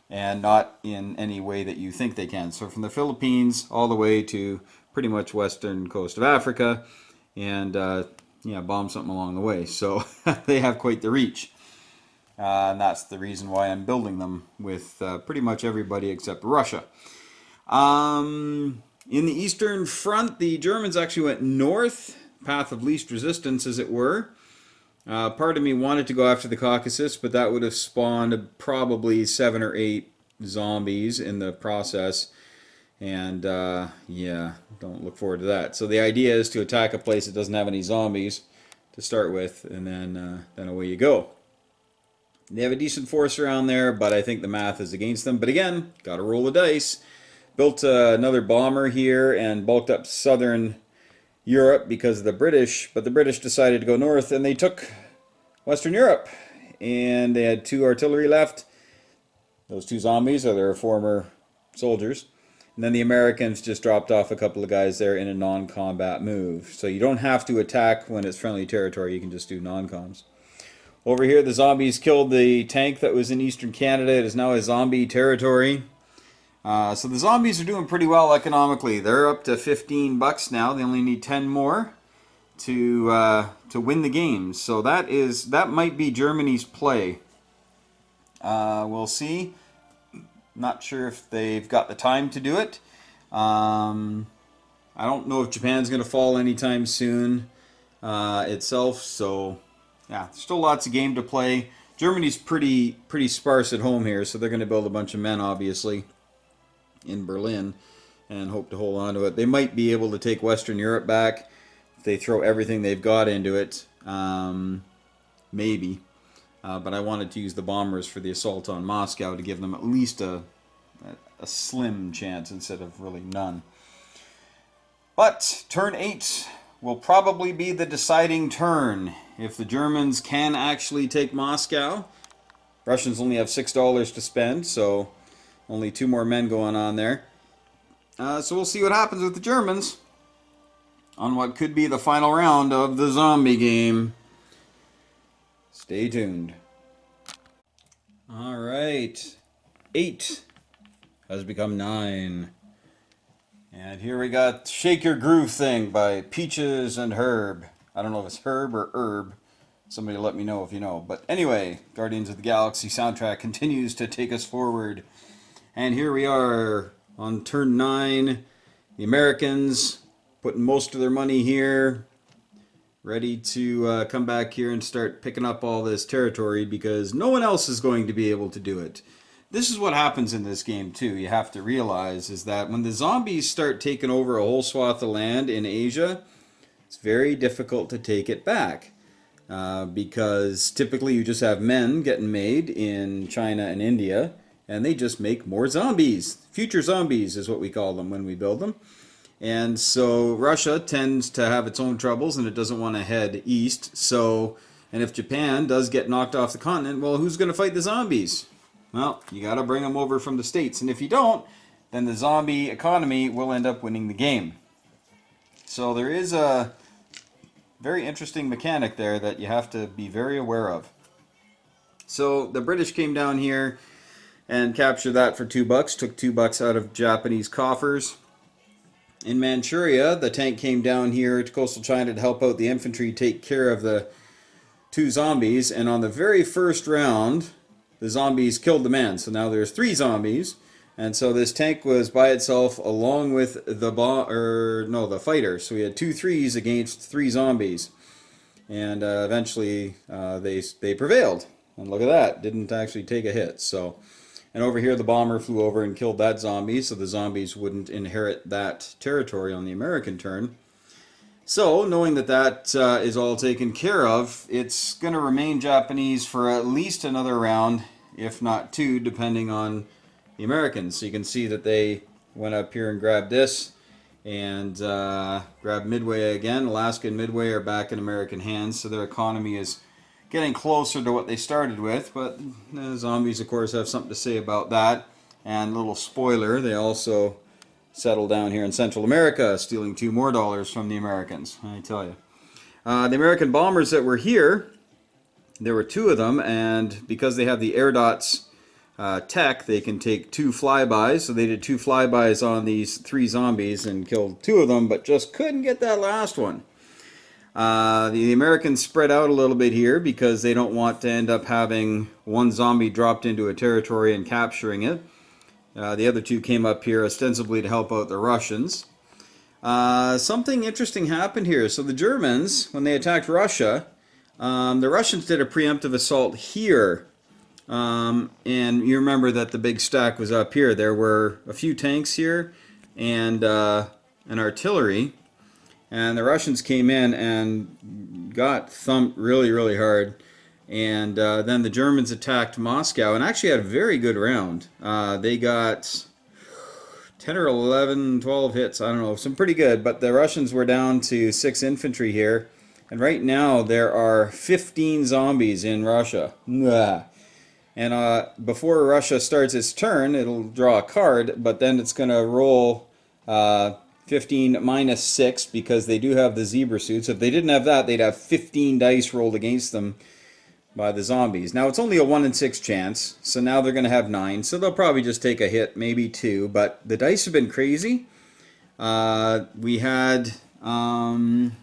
and not in any way that you think they can. So from the Philippines all the way to pretty much western coast of Africa, and yeah, bomb something along the way. So they have quite the reach. And that's the reason why I'm building them with pretty much everybody except Russia. In the Eastern Front, the Germans actually went north, path of least resistance, as it were. Part of me wanted to go after the Caucasus, but that would have spawned probably 7 or 8 zombies in the process. And yeah, don't look forward to that. So the idea is to attack a place that doesn't have any zombies to start with, and then away you go. They have a decent force around there, but I think the math is against them. But again, got to roll the dice. Built another bomber here and bulked up southern Europe because of the British, but the British decided to go north, and they took Western Europe. And they had 2 artillery left. Those 2 zombies are their former soldiers. And then the Americans just dropped off a couple of guys there in a non-combat move. So you don't have to attack when it's friendly territory. You can just do non-coms. Over here, the zombies killed the tank that was in eastern Canada. It is now a zombie territory. So the zombies are doing pretty well economically. They're up to $15 now. They only need 10 more to win the game. So that might be Germany's play. We'll see. Not sure if they've got the time to do it. I don't know if Japan's going to fall anytime soon itself. So yeah, there's still lots of game to play. Germany's pretty sparse at home here, so they're going to build a bunch of men, obviously, in Berlin, and hope to hold on to it. They might be able to take Western Europe back if they throw everything they've got into it. Maybe. But I wanted to use the bombers for the assault on Moscow to give them at least a slim chance instead of really none. But turn 8 will probably be the deciding turn. If the Germans can actually take Moscow, Russians only have $6 to spend, so only 2 more men going on there. So we'll see what happens with the Germans on what could be the final round of the zombie game. Stay tuned. All right. 8 has become 9. And here we got Shake Your Groove Thing by Peaches and Herb. I don't know if it's Herb or Herb. Somebody let me know if you know. But anyway, Guardians of the Galaxy soundtrack continues to take us forward. And here we are on turn 9. The Americans putting most of their money here, ready to come back here and start picking up all this territory because no one else is going to be able to do it. This is what happens in this game too. You have to realize is that when the zombies start taking over a whole swath of land in Asia, it's very difficult to take it back because typically you just have men getting made in China and India, and they just make more zombies. Future zombies is what we call them when we build them. And so Russia tends to have its own troubles, and it doesn't want to head east. So, and if Japan does get knocked off the continent, well, who's going to fight the zombies? Well, you got to bring them over from the States. And if you don't, then the zombie economy will end up winning the game. So there is a very interesting mechanic there that you have to be very aware of. So the British came down here and captured that for $2, took $2 out of Japanese coffers. In Manchuria, the tank came down here to coastal China to help out the infantry take care of the two zombies, and on the very first round, the zombies killed the man. So now there's 3 zombies, and so this tank was by itself along with the fighter. So we had 2 threes against 3 zombies, and eventually they prevailed. And look at that, didn't actually take a hit. So, and over here the bomber flew over and killed that zombie, so the zombies wouldn't inherit that territory on the American turn. So, knowing that that is all taken care of, it's going to remain Japanese for at least another round, if not 2, depending on the Americans. So you can see that they went up here and grabbed this, and grabbed Midway again. Alaska and Midway are back in American hands, so their economy is getting closer to what they started with. But the zombies, of course, have something to say about that. And a little spoiler, they also settled down here in Central America, stealing $2 more from the Americans, I tell you. The American bombers that were here, there were 2 of them, and because they have the Air Dots tech, they can take 2 flybys. So they did 2 flybys on these 3 zombies and killed 2 of them, but just couldn't get that last one. The Americans spread out a little bit here because they don't want to end up having 1 zombie dropped into a territory and capturing it. The other 2 came up here ostensibly to help out the Russians. Something interesting happened here. So the Germans, when they attacked Russia, the Russians did a preemptive assault here. And you remember that the big stack was up here. There were a few tanks here and an artillery. And the Russians came in and got thumped really, really hard. And then the Germans attacked Moscow and actually had a very good round. They got 10 or 11, 12 hits, I don't know, some pretty good. But the Russians were down to 6 infantry here. And right now there are 15 zombies in Russia. And before Russia starts its turn, it'll draw a card, but then it's going to roll 15 minus 6 because they do have the zebra suits. If they didn't have that, they'd have 15 dice rolled against them by the zombies. Now it's only a 1 in 6 chance, so now they're going to have 9, so they'll probably just take a hit, maybe 2, but the dice have been crazy. We had, when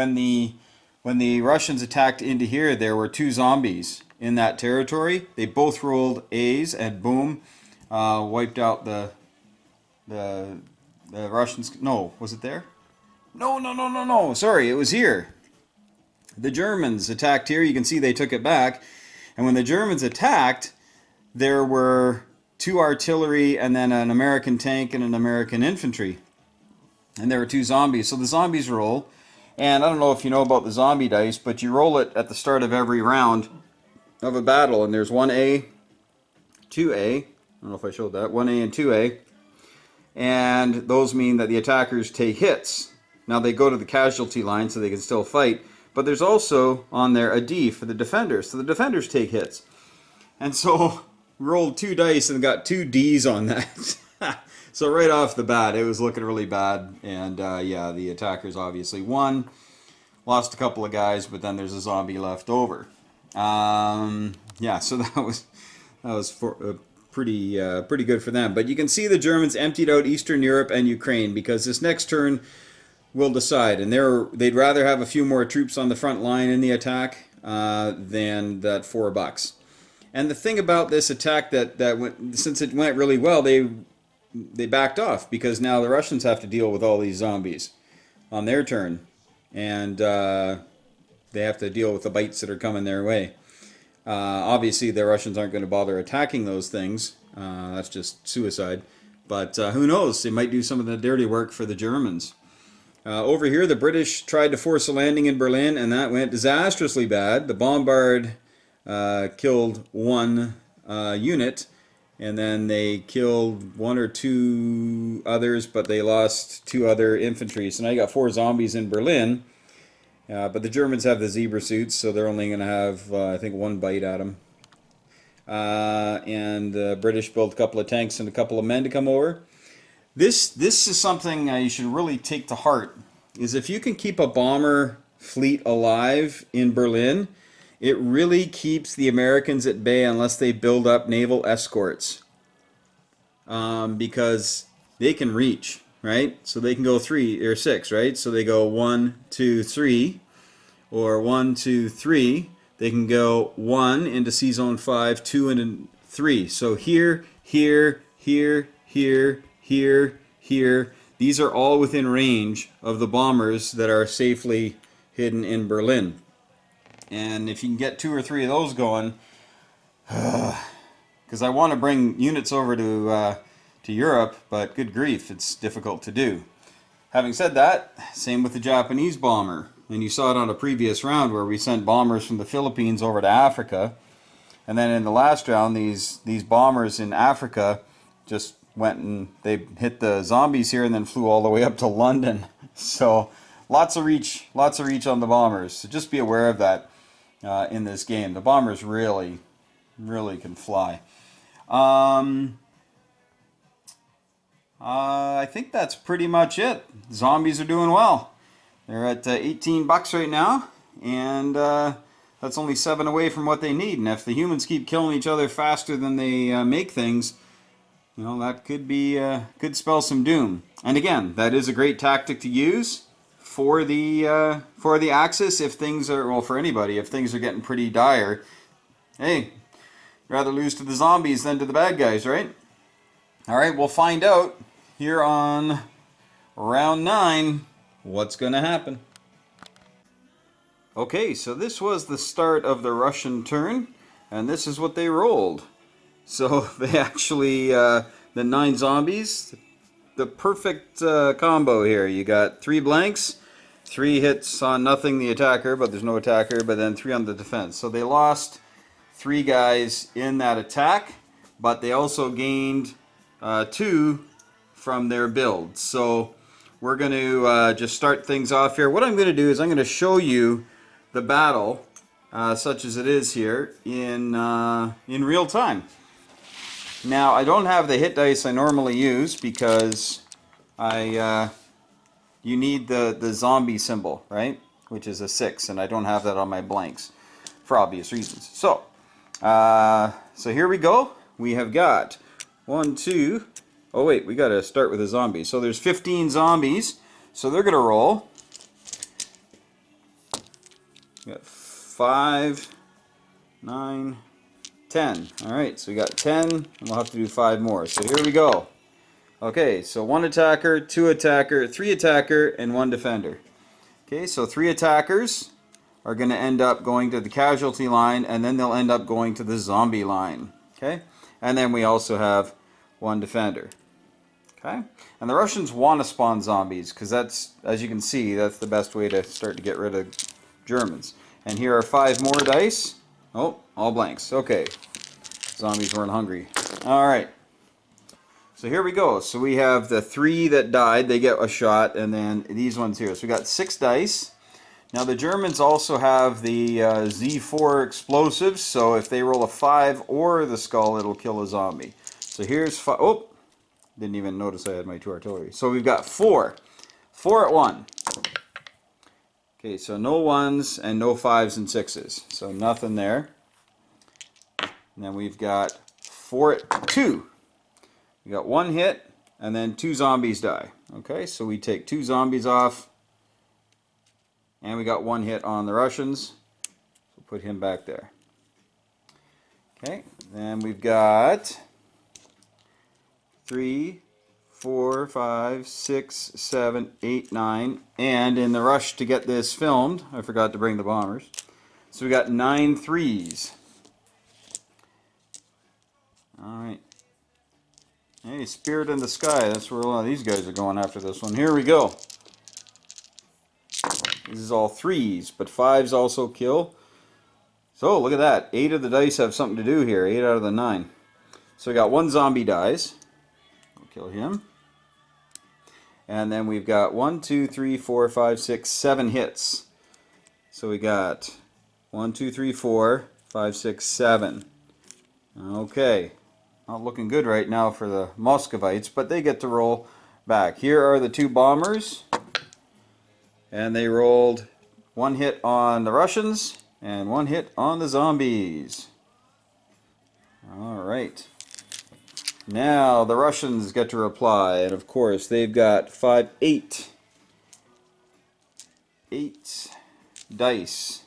the Russians attacked into here, there were 2 zombies in that territory. They both rolled A's and boom, wiped out the Russians. No, was it there? No. Sorry, it was here. The Germans attacked here. You can see they took it back. And when the Germans attacked, there were 2 artillery and then an American tank and an American infantry. And there were 2 zombies. So the zombies roll. And I don't know if you know about the zombie dice, but you roll it at the start of every round of a battle. And there's 1A, 2A. I don't know if I showed that. 1A and 2A. And those mean that the attackers take hits. Now they go to the casualty line so they can still fight. But there's also on there a D for the defenders. So the defenders take hits. And so we rolled 2 dice and got 2 Ds on that. So right off the bat, it was looking really bad. And yeah, the attackers obviously won. Lost a couple of guys, but then there's a zombie left over. Yeah, so that was pretty good for them. But you can see the Germans emptied out Eastern Europe and Ukraine because this next turn will decide. And they'd rather have a few more troops on the front line in the attack than that $4. And the thing about this attack that went, since it went really well, they backed off because now the Russians have to deal with all these zombies on their turn. And they have to deal with the bites that are coming their way. Obviously, the Russians aren't going to bother attacking those things. That's just suicide. But who knows? They might do some of the dirty work for the Germans. Over here, the British tried to force a landing in Berlin, and that went disastrously bad. The bombard killed 1 unit, and then they killed 1 or 2 others, but they lost 2 other infantry. So now you got 4 zombies in Berlin. But the Germans have the zebra suits, so they're only going to have, I think, 1 bite at them. And the British built a couple of tanks and a couple of men to come over. This is something you should really take to heart, is if you can keep a bomber fleet alive in Berlin, it really keeps the Americans at bay unless they build up naval escorts. Because they can reach. right? So they can go 3 or 6, right? So they go 1, 2, 3, or 1, 2, 3. They can go 1 into C zone 5, 2 into 3. So here, here, here, here, here, here. These are all within range of the bombers that are safely hidden in Berlin. And if you can get 2 or 3 of those going, because I want to bring units over to Europe, but good grief, it's difficult to do. Having said that, same with the Japanese bomber. And you saw it on a previous round where we sent bombers from the Philippines over to Africa. And then in the last round, these bombers in Africa just went and they hit the zombies here and then flew all the way up to London. So lots of reach on the bombers. So just be aware of that in this game. The bombers really can fly. I think that's pretty much it. Zombies are doing well. They're at 18 bucks right now, and that's only 7 away from what they need. And if the humans keep killing each other faster than they make things, you know, that could spell some doom. And again, that is a great tactic to use for the Axis if things are, well, for anybody, if things are getting pretty dire. Hey, rather lose to the zombies than to the bad guys, right? All right, we'll find out here on round 9 what's going to happen. Okay, so this was the start of the Russian turn, and this is what they rolled. So they actually, the 9 zombies, the perfect combo here. You got 3 blanks, 3 hits on nothing, the attacker, but there's no attacker, but then 3 on the defense. So they lost 3 guys in that attack, but they also gained 2 from their build. So we're going to just start things off here. What I'm going to do is I'm going to show you the battle, such as it is here, in real time. Now, I don't have the hit dice I normally use because you need the zombie symbol, right? Which is a 6, and I don't have that on my blanks for obvious reasons. So here we go. We have got 1, 2. Oh wait, we got to start with a zombie. So there's 15 zombies. So they're going to roll. We got 5, 9, 10. All right, so we got 10, and we'll have to do 5 more. So here we go. Okay, so 1 attacker, 2 attacker, 3 attacker, and 1 defender. Okay, so 3 attackers are going to end up going to the casualty line, and then they'll end up going to the zombie line. Okay, and then we also have 1 defender. Okay, and the Russians want to spawn zombies because that's, as you can see, that's the best way to start to get rid of Germans. And here are 5 more dice. Oh, all blanks. Okay, zombies weren't hungry. All right, so here we go. So we have the 3 that died, they get a shot, and then these ones here. So we got 6 dice. Now the Germans also have the Z4 explosives, so if they roll a 5 or the skull, it'll kill a zombie. So here's 5. Oh, didn't even notice I had my 2 artillery. So we've got 4. 4 at 1. Okay, so no 1s and no 5s and 6s. So nothing there. And then we've got 4 at 2. We got 1 hit, and then 2 zombies die. Okay, so we take 2 zombies off. And we got 1 hit on the Russians. So put him back there. Okay, then we've got 3, 4, 5, 6, 7, 8, 9. And in the rush to get this filmed, I forgot to bring the bombers. So we got 9 3s. Alright. Hey, Spirit in the Sky. That's where a lot of these guys are going after this one. Here we go. This is all 3s, but 5s also kill. So look at that. 8 of the dice have something to do here. 8 out of the 9. So we got 1 zombie dies. We'll kill him. And then we've got 1, 2, 3, 4, 5, 6, 7 hits. So we got 1, 2, 3, 4, 5, 6, 7. Okay. Not looking good right now for the Muscovites, but they get to roll back. Here are the 2 bombers. And they rolled 1 hit on the Russians and 1 hit on the zombies. All right. Now the Russians get to reply, and of course they've got eight dice.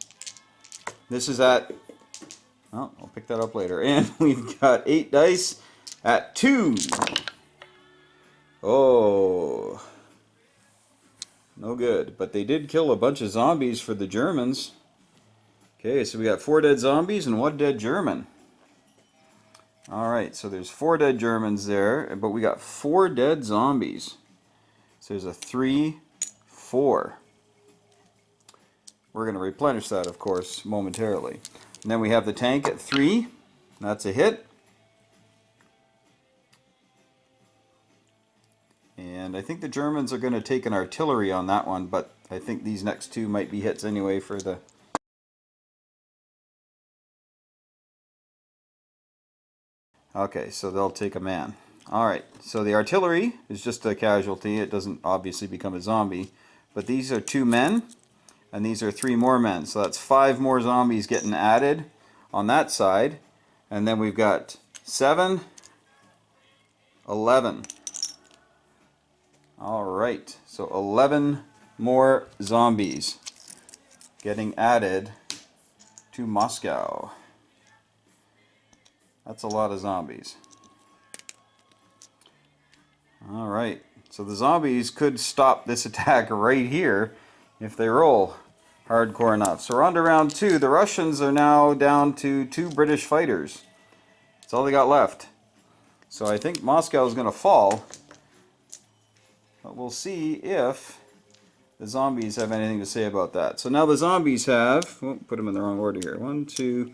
This is at, oh, I'll pick that up later. And we've got 8 dice at 2. Oh, no good. But they did kill a bunch of zombies for the Germans. Okay, so we got 4 dead zombies and 1 dead German. Alright, so there's 4 dead Germans there, but we got 4 dead zombies. So there's a 3, 4. We're going to replenish that, of course, momentarily. And then we have the tank at 3. That's a hit. And I think the Germans are going to take an artillery on that one, but I think these next 2 might be hits anyway for the... Okay, so they'll take a man. Alright, so the artillery is just a casualty. It doesn't obviously become a zombie. But these are 2 men, and these are 3 more men. So that's 5 more zombies getting added on that side. And then we've got 7, 11. Alright, so 11 more zombies getting added to Moscow. That's a lot of zombies. Alright, so the zombies could stop this attack right here if they roll hardcore enough. So we're on to round 2. The Russians are now down to 2 British fighters. That's all they got left. So I think Moscow is going to fall. But we'll see if the zombies have anything to say about that. So now the zombies have, oh, put them in the wrong order here. 1, 2,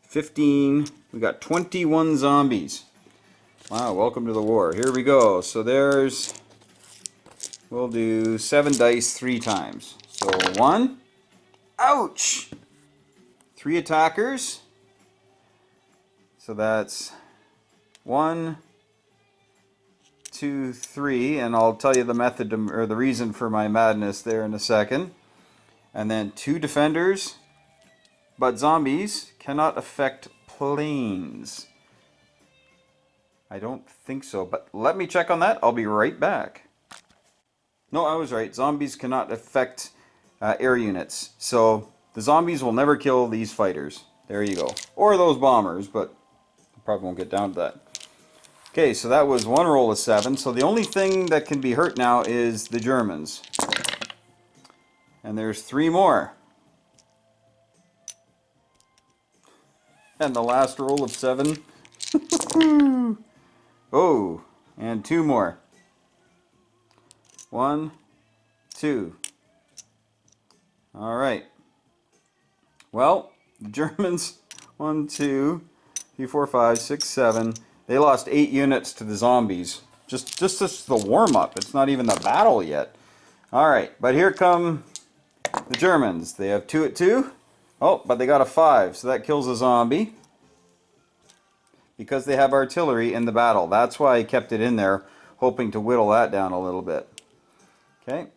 15. We got 21 zombies. Wow, welcome to the war. Here we go. So there's, we'll do 7 dice 3 times. So 1, ouch! 3 attackers. So that's 1, 2, 3, and I'll tell you the method to, or the reason for my madness there in a second. And then 2 defenders, but zombies cannot affect planes. I don't think so, but let me check on that. I'll be right back. No, I was right. Zombies cannot affect air units. So the zombies will never kill these fighters. There you go. Or those bombers, but I probably won't get down to that. Okay, so that was 1 roll of 7. So the only thing that can be hurt now is the Germans. And there's 3 more. And the last roll of 7. Oh, and 2 more. 1, 2. All right. Well, the Germans, 1, 2, 3, 4, 5, 6, 7. They lost 8 units to the zombies. Just the warm-up. It's not even the battle yet. All right, but here come the Germans. They have 2 at 2. Oh, but they got a 5, so that kills a zombie. Because they have artillery in the battle. That's why I kept it in there, hoping to whittle that down a little bit. Okay,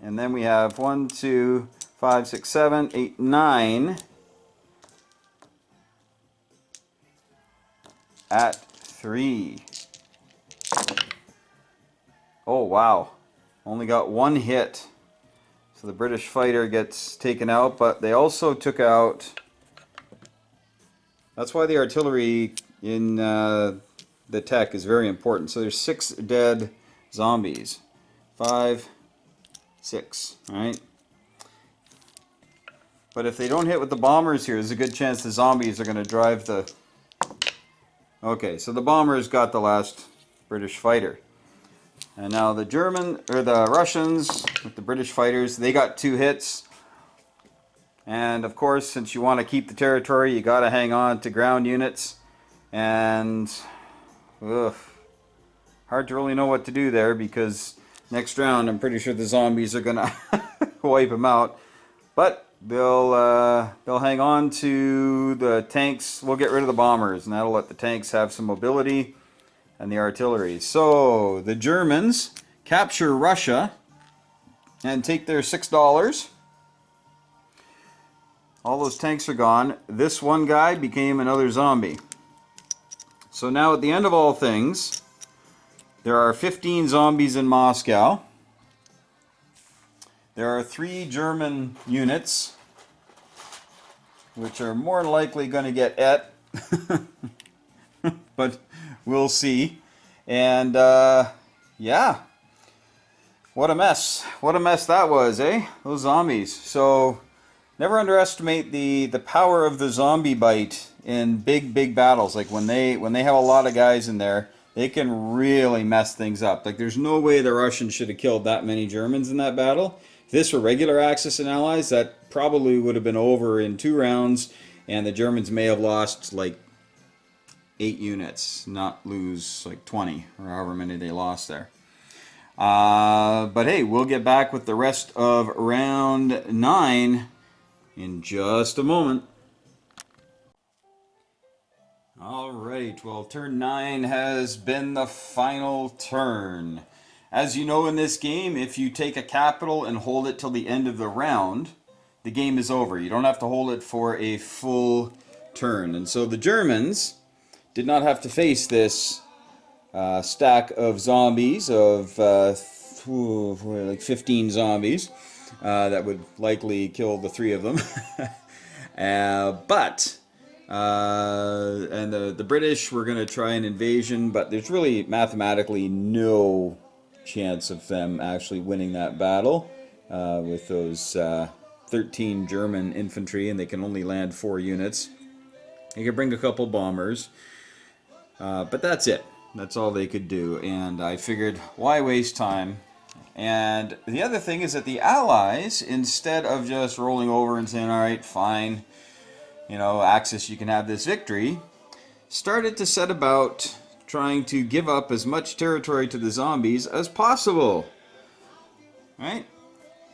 and then we have 1, 2, 5, 6, 7, 8, 9 at 3. Oh wow, only got 1 hit. So the British fighter gets taken out, but they also took out, that's why the artillery in the tech is very important. So there's 6 dead zombies. 5, 6, alright? But if they don't hit with the bombers here, there's a good chance the zombies are going to drive the... Okay, so the bombers got the last British fighter. And now the the Russians with the British fighters, they got 2 hits. And of course, since you want to keep the territory, you got to hang on to ground units. And hard to really know what to do there, because next round I'm pretty sure the zombies are gonna wipe them out. But they'll hang on to the tanks. We'll get rid of the bombers, and that'll let the tanks have some mobility and the artillery. So the Germans capture Russia and take their $6. All those tanks are gone. This one guy became another zombie. So now at the end of all things, there are 15 zombies in Moscow. There are 3 German units, which are more likely going to get et. But we'll see. And yeah, what a mess. What a mess that was, eh? Those zombies. So never underestimate the power of the zombie bite in big battles. Like when they have a lot of guys in there, they can really mess things up. Like there's no way the Russians should have killed that many Germans in that battle. If this were regular Axis and Allies, that probably would have been over in 2 rounds, and the Germans may have lost like 8 units, not lose like 20 or however many they lost there. But hey, we'll get back with the rest of round 9 in just a moment. Alright, well, turn 9 has been the final turn. As you know in this game, if you take a capital and hold it till the end of the round, the game is over. You don't have to hold it for a full turn. And so the Germans did not have to face this stack of zombies of like 15 zombies that would likely kill the 3 of them. And the British were going to try an invasion, but there's really mathematically no chance of them actually winning that battle with those 13 German infantry, and they can only land 4 units. They could bring a couple bombers, but that's it. That's all they could do, and I figured, why waste time? And the other thing is that the Allies, instead of just rolling over and saying, all right, fine, you know, Axis, you can have this victory, started to set about trying to give up as much territory to the zombies as possible, right?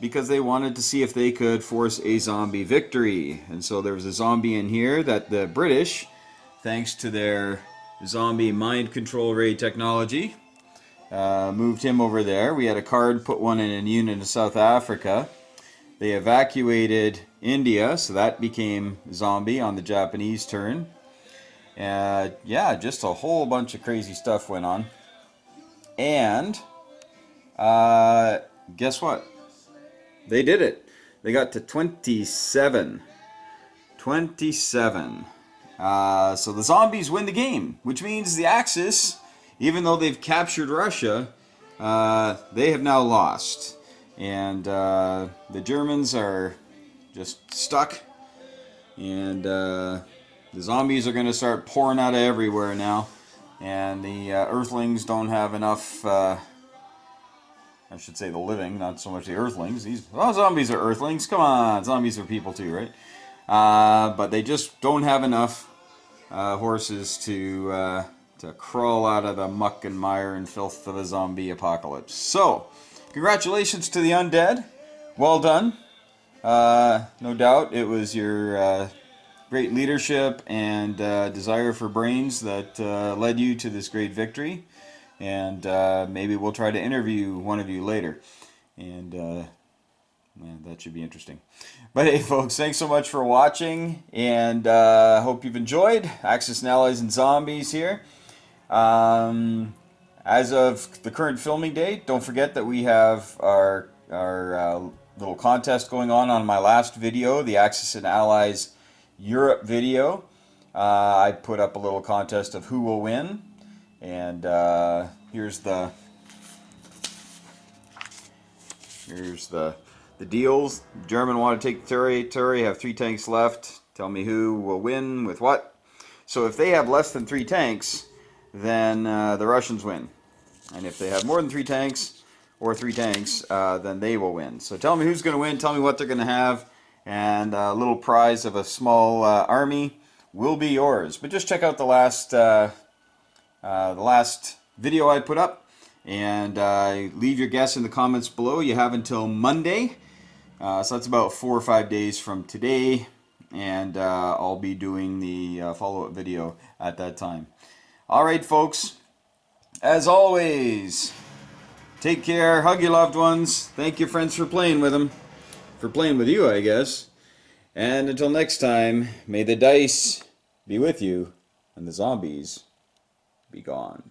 Because they wanted to see if they could force a zombie victory. And so there was a zombie in here that the British, thanks to their zombie mind control ray technology, moved him over there. We had a card, put one in a unit in South Africa. They evacuated India, so that became zombie on the Japanese turn. Yeah, just a whole bunch of crazy stuff went on. And guess what? They did it. They got to 27. 27. So the zombies win the game, which means the Axis, even though they've captured Russia, they have now lost. And the Germans are just stuck. And the zombies are going to start pouring out of everywhere now. And the Earthlings don't have enough... I should say the living, not so much the Earthlings. Zombies are Earthlings. Come on, zombies are people too, right? But they just don't have enough horses to crawl out of the muck and mire and filth of a zombie apocalypse. So, congratulations to the undead. Well done. No doubt it was your great leadership and desire for brains that led you to this great victory. And maybe we'll try to interview one of you later. And man, that should be interesting. But hey, folks, thanks so much for watching. And hope you've enjoyed Axis and Allies and Zombies here. As of the current filming date, don't forget that we have our little contest going on my last video, the Axis and Allies Europe video. I put up a little contest of who will win. And here's the deals. German want to take the territory, have 3 tanks left. Tell me who will win with what. So if they have less than 3 tanks, then the Russians win. And if they have more than 3 tanks, or 3 tanks, then they will win. So tell me who's going to win, tell me what they're going to have, and a little prize of a small army will be yours. But just check out the last video I put up, and leave your guess in the comments below. You have until Monday, so that's about 4 or 5 days from today, and I'll be doing the follow-up video at that time. Alright folks, as always, take care, hug your loved ones, thank your friends for playing with them, for playing with you I guess, and until next time, may the dice be with you and the zombies be gone.